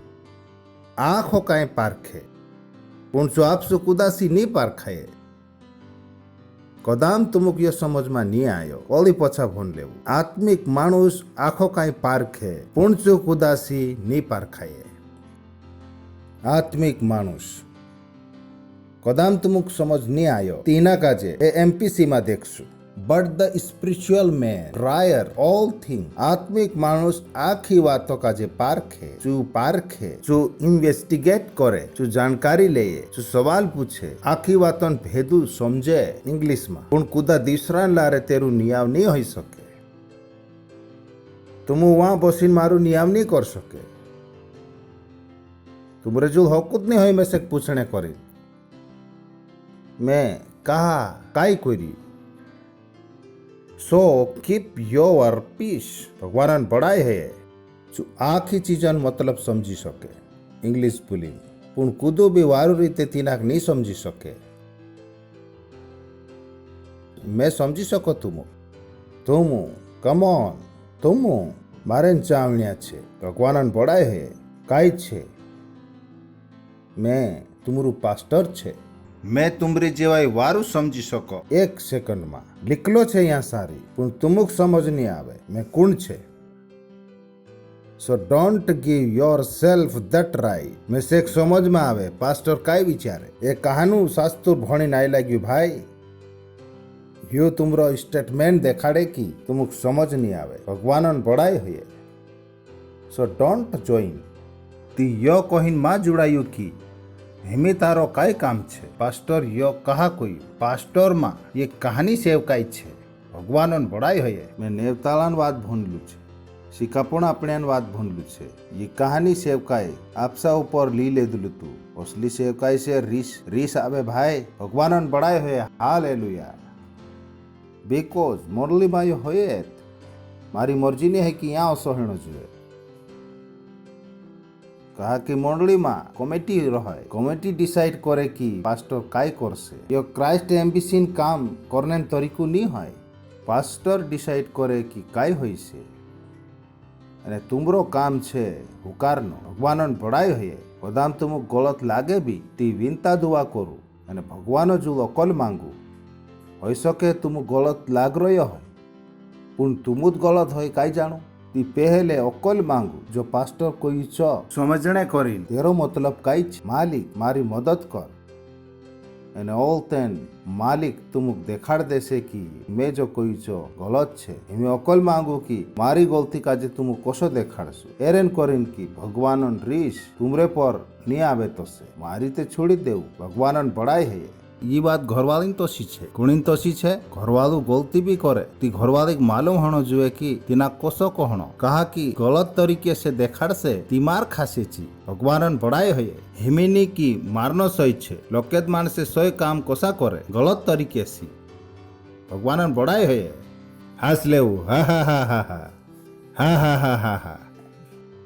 आँखों काई पारखे पण जो आपसो कुदासी नहीं पारखाए कदाम तुमुक यो समझ में नहीं आयो ओली पछा भन लेवू आत्मिक मानुस आँखों काई पारखे पण जो कुदासी नहीं पारखाए आत्मिक मानुष कदाम तुमुक समझ नहीं आयो तीना काजे ए एमपीसी में देखसु बट द स्पिरिचुअल मैन ट्रायर ऑल थिंग आत्मिक मानुष आखी बातों काजे पारखे जो इन्वेस्टिगेट करे जो जानकारी ले जो सवाल पूछे आखी बातों भेदू समझे इंग्लिश में पण कुदा दूसरा लारे तेरू नियाव नहीं हो सके तुम वहां बसीन मारू नियाव नहीं कर सके तुमरे जो हकुत नहीं है मैं से पूछने करी मैं कहा काई कोरी सो कीप योर पीस भगवान बड़ाई है जो आखी चीजन मतलब समझी सके इंग्लिश बोली पण कूदो भी वारू रीते तीनाक नहीं समझी सके मैं समझी सको तुम कमॉन तुम मारे चावणिया छे भगवान बड़ाई है काई छे मैं तुमरू पास्टर छे। मैं तुमरी जेवाय वारू समझी सको एक सेकंड में लिखलो छे यहाँ सारी पण तुमुक समझ नहीं आवे मैं कुण छे। So don't give your self that right. मैं से समझ में आवे पास्टर काय विचारे ए कहानू शास्त्र भणी नाई लाग्यू भाई। यो तुमरो स्टेटमेंट देखाड़े कि तुमुक समझ नहीं आवे भगवान बड़ाई हुए। सो डोंट जॉइन ती यो कहिन मा जुड़ायु की हेमे तारो काय काम छे। पास्टर यो कहा कोई पास्टर मा ये कहानी सेवकाई छे भगवान बड़ाई हुए। मैं नेवतालान वात भूनलू छे शिकापण आपण्यान वात भूनलू छे। ये कहानी सेवकाई आपसा ऊपर ली लेदलू तू असली सेवकाई से रीस आवे भाई भगवान बड़ाई हुए। हालेलुया। बिकॉज मुरली में यो होए मारी मर्जी नहीं है कि यहाँ असहण जुए। कहा कि मंडली में कमिटी रहे कमिटी डिसाइड करे कि पास्टर काय करसे। यो क्राइस्ट एम्बिशन काम करने तरीको नहीं है। पास्टर डिसाइड करे कि काय होइसे अने तुमरो काम छे हुकारनो भगवान बड़ाई होए। कदाम तुम गलत लागे भी ती विनता दुआ करू अने भगवान जो अकल मांगू हो सके तुम गलत लाग रही हो पुण तुम गलत हो काई जानो ती पहले अकल मांगू जो पास्टर कोई छ समझने करी तेरो मतलब काई मालिक मारी मदद कर एंड ऑल तेन मालिक तुमुक देखाड़ देसे कि मैं जो कोई छो गलत छे मैं अकल मांगू कि मारी गलती काजे तुम कसो देखाड़सु एरेन करीन कि भगवान रीस तुमरे पर नहीं आवे तो से मारी ते छोड़ी देव भगवान बड़ाई है। ये बात घरवाली तो सीछे कुणी तो सीछे घरवालू गलती भी करे ती घरवाली मालूम होनो जुए कि तिना कोसो कहनो कहा कि गलत तरीके से देखाड़ से ती मार खासे ची भगवान बड़ाई हुए। हिमिनी की मारनो सही छे लोकेत मान से सोई काम कोसा करे गलत तरीके से भगवान बड़ाई हुए। हास लेव हा हा हा हा हा हा हा हा हा हा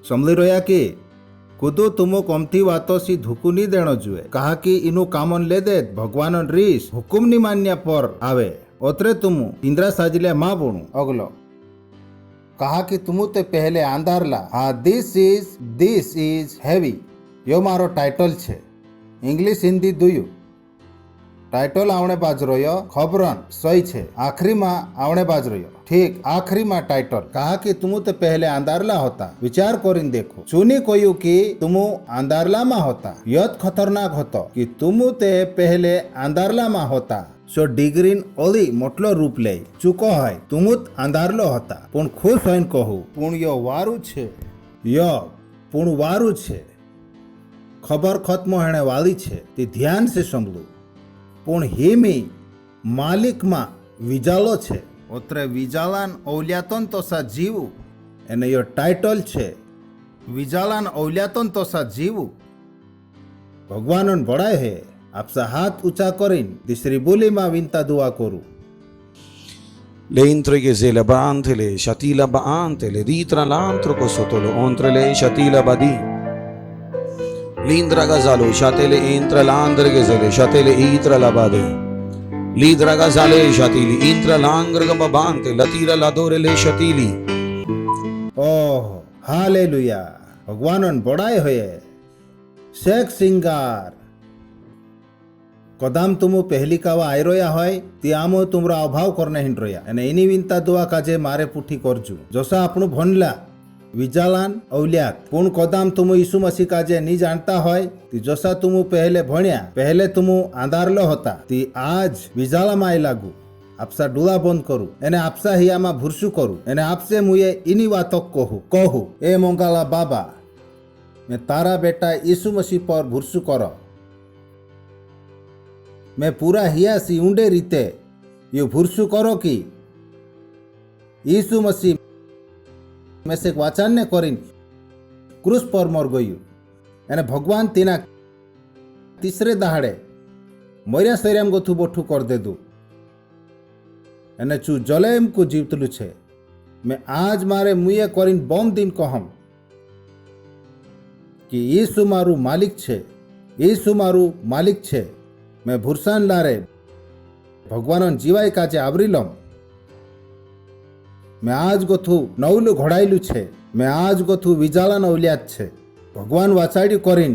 समझी रोया कि कुदो तुमो कमती वातो सी धुकू नहीं देनो जुए। कहा कि इनु कामन ले दे भगवान रीस हुकुम नहीं मान्या पर आवे ओतरे तुम इंद्रा साजिले माँ बोणु अगलो कहा कि तुम ते पहले आंधार ला। हाँ दिस इज हैवी यो मारो टाइटल छे इंग्लिश हिंदी दुयु टाइटल आवणे बाज रह्यो खबरन सही छे आखरी में आवणे बाज रह्यो ठीक आखरी में टाइटल कहा कि तुम तो पहले अंधारला होता विचार करीन देखो चुनी कोयु कि तुम अंधारला में होता यत खतरनाक होतो कि तुम ते पहले अंधारला में होता सो डिग्रीन ओली मोटलो रूप ले चुको है तुम अंधारलो होता पण खुश होइन कहू पुण यो वारू छे यो पुण वारू छे खबर खत्म हेणे वाली छे ते ध्यान से समझू पण हेमी मालिक मा विजालो छे ओतरे विजालान औल्यातन तोसा जीवू एने यो टाइटल छे विजालान औल्यातन तोसा जीवू भगवान बड़ाई है। आपसा हाथ ऊंचा करीन तीसरी बोली मा विनता दुआ करू Le intrighe le bante le shatila baante le ditra l'antro cosotolo ontre le shatila badi l'indra gazalo shatele intra l'andre gezele shatele itra la bade l'idra gazale shatili intra l'angre gambante latira ladore le shatili। Oh hallelujah भगवान बड़ाई होए। शेख सिंगार कदाम तुम पहली कावा आई रोया होय ती आमो तुमरा अभाव करने हिन रोया एने इनी विनता दुआ काजे मारे पुठी करजू जोसा आपनु भनला विजालान औल्यात पुण कदाम तुम यीशु मसीह काजे नी जानता होय ती जोसा तुम पहले भण्या पहले तुम आंधारलो होता ती आज विजाला माय लागू आपसा डुला बंद करू एने आपसा हियामा भुरसु करू एने आपसे मुये इनी वातो कहू ए मंगाला बाबा मैं तारा बेटा यीशु मसीह पर भुरसु करो मैं पूरा हियासी ऊंडे रीते यो भुरसु करो कि यीशु मसीह में से वाचन ने करीन क्रूस पर मर गयु एने भगवान तीना तीसरे दहाड़े मरिया शरीरम गोथु बोठू कर दे दू एने चू जलेम को जीवतलु छे। मैं आज मारे मुये करीन बम दिन कहम कि यीशु मारू मालिक छे यीशु मारू मालिक छे मैं भूरसान लारे भगवान जीवाय काजे आवरी लम। मैं आज गोथु नवलु घोड़ायलु छे मैं आज गोथु विजाला नवलियात छे भगवान वाचाड़ी करीन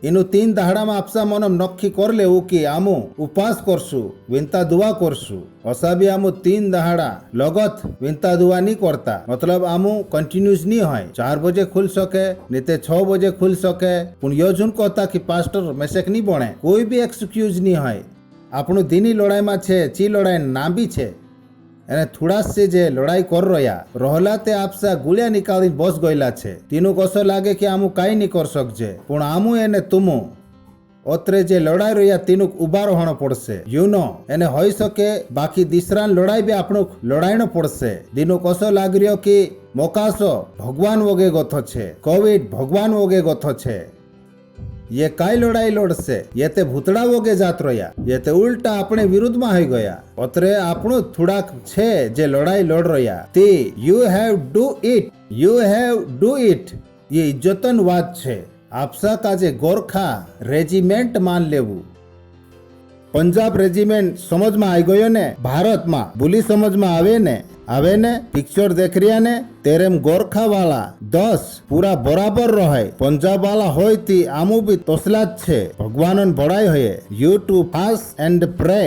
એનું 3 દાડામાં આપસા મનમ નક્કી કરી લેવું કે આમું ઉપવાસ કરશું, વિનતા દુઆ કરશું. અસાબી આમું 3 દાડા લગત વિનતા દુઆ નહીં કરતા, મતલબ આમું કન્ટિન્યુઅસ નહીં હોય. 4 બજે ખુલ શકે ને તે 6 બજે ખુલ શકે, પણ યોજન કહતા કે પાસ્ટર મેસેક નહીં બને, કોઈ બી એક્સક્યુઝ નહીં હોય. આપણું દીની લડાઈમાં છે, ચી લડાઈ નાંબી છે એને થોડા से જે લડાઈ કર રહ્યા રહલા તે આપસા ગુલિયા નીકાળીને બસ ગયેલા છે. તેનું કશો લાગે કે આમું કાંઈ નહીં કર શકજે, પણ આમું એને તુમું ઓત્રે જે લડાઈ રહ્યા તેનું ઉભા રહેણો પડશે. યુનો એને હોઈ શકે બાકી દીસરાન લડાઈ બી આપણું લડાઈનો પડશે. દીનું કશો લાગી રહ્યો કે મોકાશો ભગવાન વગે ગોથો છે, કોવિડ ભગવાન વગે ગોથો છે, ये काय लड़ाई लड़से, ये ते भूतड़ा वगे जात रह्या, ये ते उल्टा अपने विरुद्ध में आई गया. अत्रे આપણું થોડાક છે જે લડાઈ લડ રહ્યા તે યુ હેવ ડુ ઇટ ये इज्जतन વાત છે. આપસા કાજે ગોરખા રેજિમેન્ટ માન લેવું. પંજાબ રેજિમેન્ટ સમજમાં આવી ગયો ને, ભારતમાં ભૂલી સમજમાં આવે ને પિક્ચર દેખ રહ્યા ને તેરેમ ગોરખા વાળા 10 પૂરા બરાબર રહે. પંજાબ વાળા હોય તી આમું બી તોસલા જ છે. ભગવાનન ભળાઈ હોય યુ ટુ ફાસ્ટ એન્ડ પ્રે.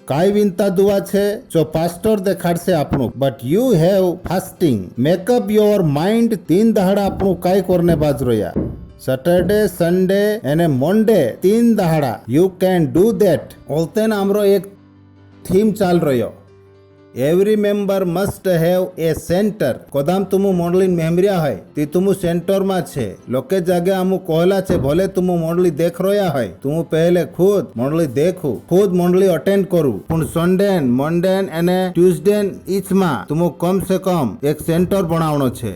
કાઈ વિનતા દુઆ છે જો પાસ્ટર દેખાડશે આપણું, but you have fasting makeup your mind. 3 દાડા આપણું કાઈ કરને બાજ રહ્યા, સેટરડે સન્ડે અને મોન્ડે 3 દાડા યુ કેન ડુ ધેટ. ઓલતેન આમરો એક થીમ ચાલ રહ્યો, every member must have a centre. કદામ તુમુ મોડલિન મેમર્યા હોય તે તુમુ સેન્ટરમાં છે. લોકે જાગે આમુ કહલા છે ભલે તુમુ મોડલી દેખ રહ્યા હોય, તુમુ પહેલે ખુદ મોડલી દેખું, ખુદ મોડલી અટેન્ડ કરું, પણ સન્ડેન મંડેન અને ટ્યુઝડેન ઈચમાં તુમુ કમ સે કમ એક સેન્ટર બનાવવાનો છે.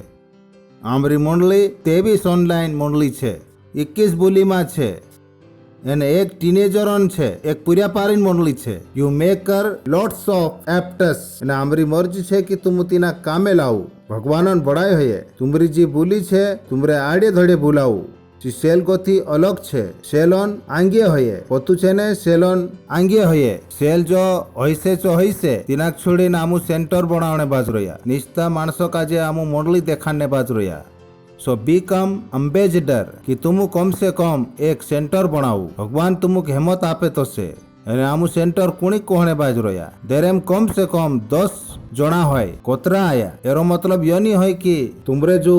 આમરી મોડલી તે બી ઓનલાઈન મોડલી છે, 21 બોલીમાં છે એને એક ટીનેજરન છે, એક પૂર્યાપારીન મોડલી છે. યુ મેકર લોટ્સ ઓફ એપ્ટસ અને આમરી મરજી છે કે તું તેના કામે લાવું. ભગવાનન ભળાય હૈયે તુમરી જે ભૂલી છે તુમરે આડે ધડે ભૂલાવું. જે સેલગોથી અલગ છે, સેલોન આંગે હૈયે પોતું છે ને, સેલોન આંગે હૈયે. સેલ જો હૈસે ચો હૈસે તેનાક છોડીને આમું સેન્ટર બનાવણે બાજ રહ્યા. નિષ્ઠા માણસો કાજે આમું મોડલી દેખાડને બાજ રહ્યા. सो बीकम एम्बेसडर कि तुम कम से कम एक सेंटर बनाऊ. भगवान तुमक हिम्मत आपे तो से અને આમું સેન્ટર કોણી કોહણે બાજ રહ્યા. દેરેમ કમ સે કમ 10 જણા હોય. કોતરા આયા એરો મતલબ યો નહીં હોય કે તુમરે જો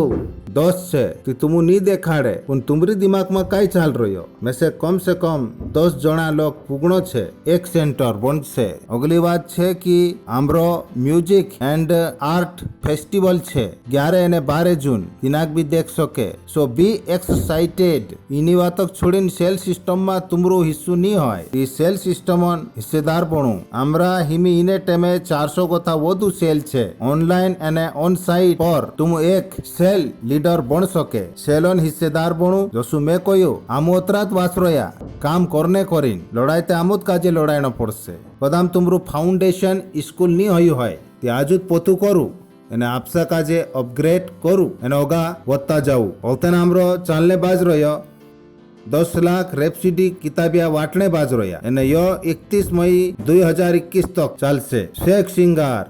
10 છે તે તુમુ નહીં દેખાડે, પણ તુમરી દિમાગમાં કાંઈ ચાલ રહ્યો મેસે કમ સે કમ 10 જણા લોક પુગણો છે, એક સેન્ટર બનશે. અગલી વાત છે કે આમરો મ્યુઝિક એન્ડ આર્ટ ફેસ્ટિવલ છે 11 અને 12 જૂન દિનાક બી દેખ શકે. સો બી એક્સાઇટેડ. એની વાતો છોડીને સેલ સિસ્ટમમાં તુમરો હિસ્સો નહીં હોય. એ સેલ સિસ્ટમન હિસ્સેદાર બનવું. આમરા હિમી ઇને ટેમે 400 કરતા વધુ સેલ છે ઓનલાઈન અને ઓન સાઇટ પર. તુમ એક સેલ લીડર બન શકે, સેલોન હિસ્સેદાર બનવું. જસુ મેં કહ્યું આમુ અતરાત વાસરોયા કામ કરને કરીન લડાઈ તે આમુદ કાજે લડાઈનો પડશે. કદામ તુમરું ફાઉન્ડેશન સ્કૂલ નહીં હયું હોય તે આજુ જ પોતું કરું અને આપસા કાજે અપગ્રેડ કરું અને ઓગા વધતા જાવું. ઓલતેન આમરો ચાલને બાજ રહ્યો 10 લાખ રેપ્સિડી કિતાબિયા વાટણે બાજ રહ્યા અને યો 31 મઈ 2021 તક ચાલશે. શેખ સિંગાર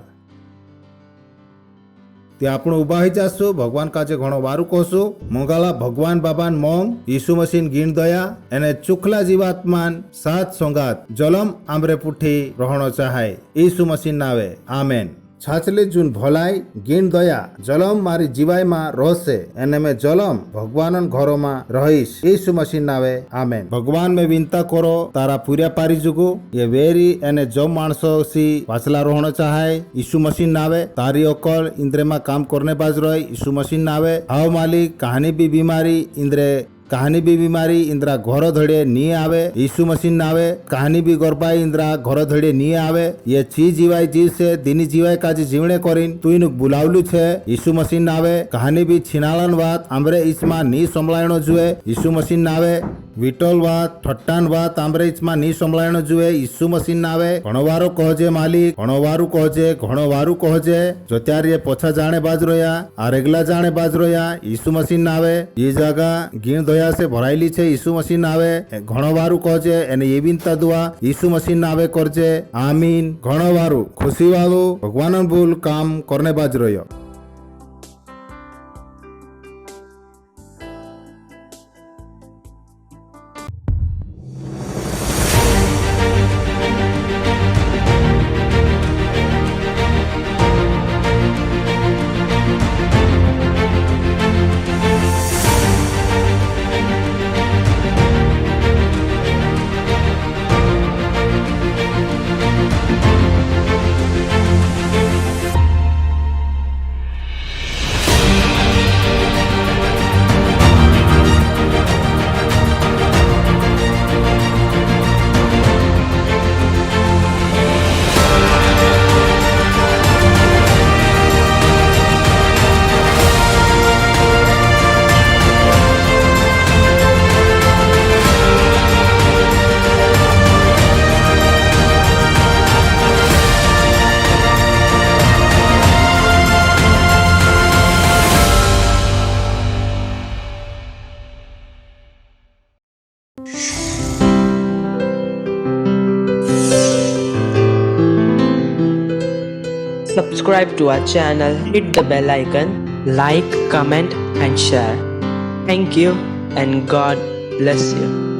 તે આપણું ઉભા હઈ જાશું. ભગવાન કાજે ઘણો વારું કહશું. મોંગાલા ભગવાન બાબાન મોંગ ઈસુ મસીન ગીણ દયા અને ચુખલા જીવાત્માન સાત સોંગાત જલમ આમરે પુઠી રહણો ચાહાય. ઈસુ મસીન નાવે આમેન. 46 જૂન ભલાઈ ગીણ દયા જલમ મારી જીવાયમાં રહશે અને મેં જલમ ભગવાનન ઘરોમાં રહીશ. ઈસુ મસીન નાવે આમેન. ભગવાન મેં વિનતા કરો તારા પૂર્યા પારી જુગુ એ વેરી અને જો માણસો સી પાછલા રોહણો ચાહાય. ઈસુ મસીન નાવે તારી અકલ ઇન્દ્રેમાં કામ કરને બાજ રહે. ઈસુ મસીન નાવે હાવ માલિક કહાની બી બીમારી ઇન્દ્રા ઘરો ધડે ની આવે. ઈસુ મસીન નાવે કહાની બી ગરબાઈ ઇન્દ્રા ઘરો ધડે ની આવે. ये ची जीवाय जीव से दिनी जीवाय काजी जीवने करीन तू इनु बुलावलू छे. ईसु मसीन नावे कहानी भी छिनालन बात आमरे इसमा नी संभळायणो जुए. ईसु मसीन नावे विटोल बात ठट्टान बात आमरे इसमा नी संभळायणो जुए. ईसु मसीन नावे घणोवारो कहजे मालिक घणोवारू कहजे जो त्यार ये पोछा जाणे बाज रोया आ रेगला जाणे बाज रोया. ईसु मसीन नावे ये जगह गीण दया से भरायली छे. ईसु मसीन नावे घणोवारू कहजे एने ये विनता दुआ ईसु मसीन नावे करजे आमीन. घणोवारू खुशी वाळू भगवानन बोल काम करने बाज रोयो. subscribe to our channel, hit the bell icon, like, comment and share. Thank you and God bless you.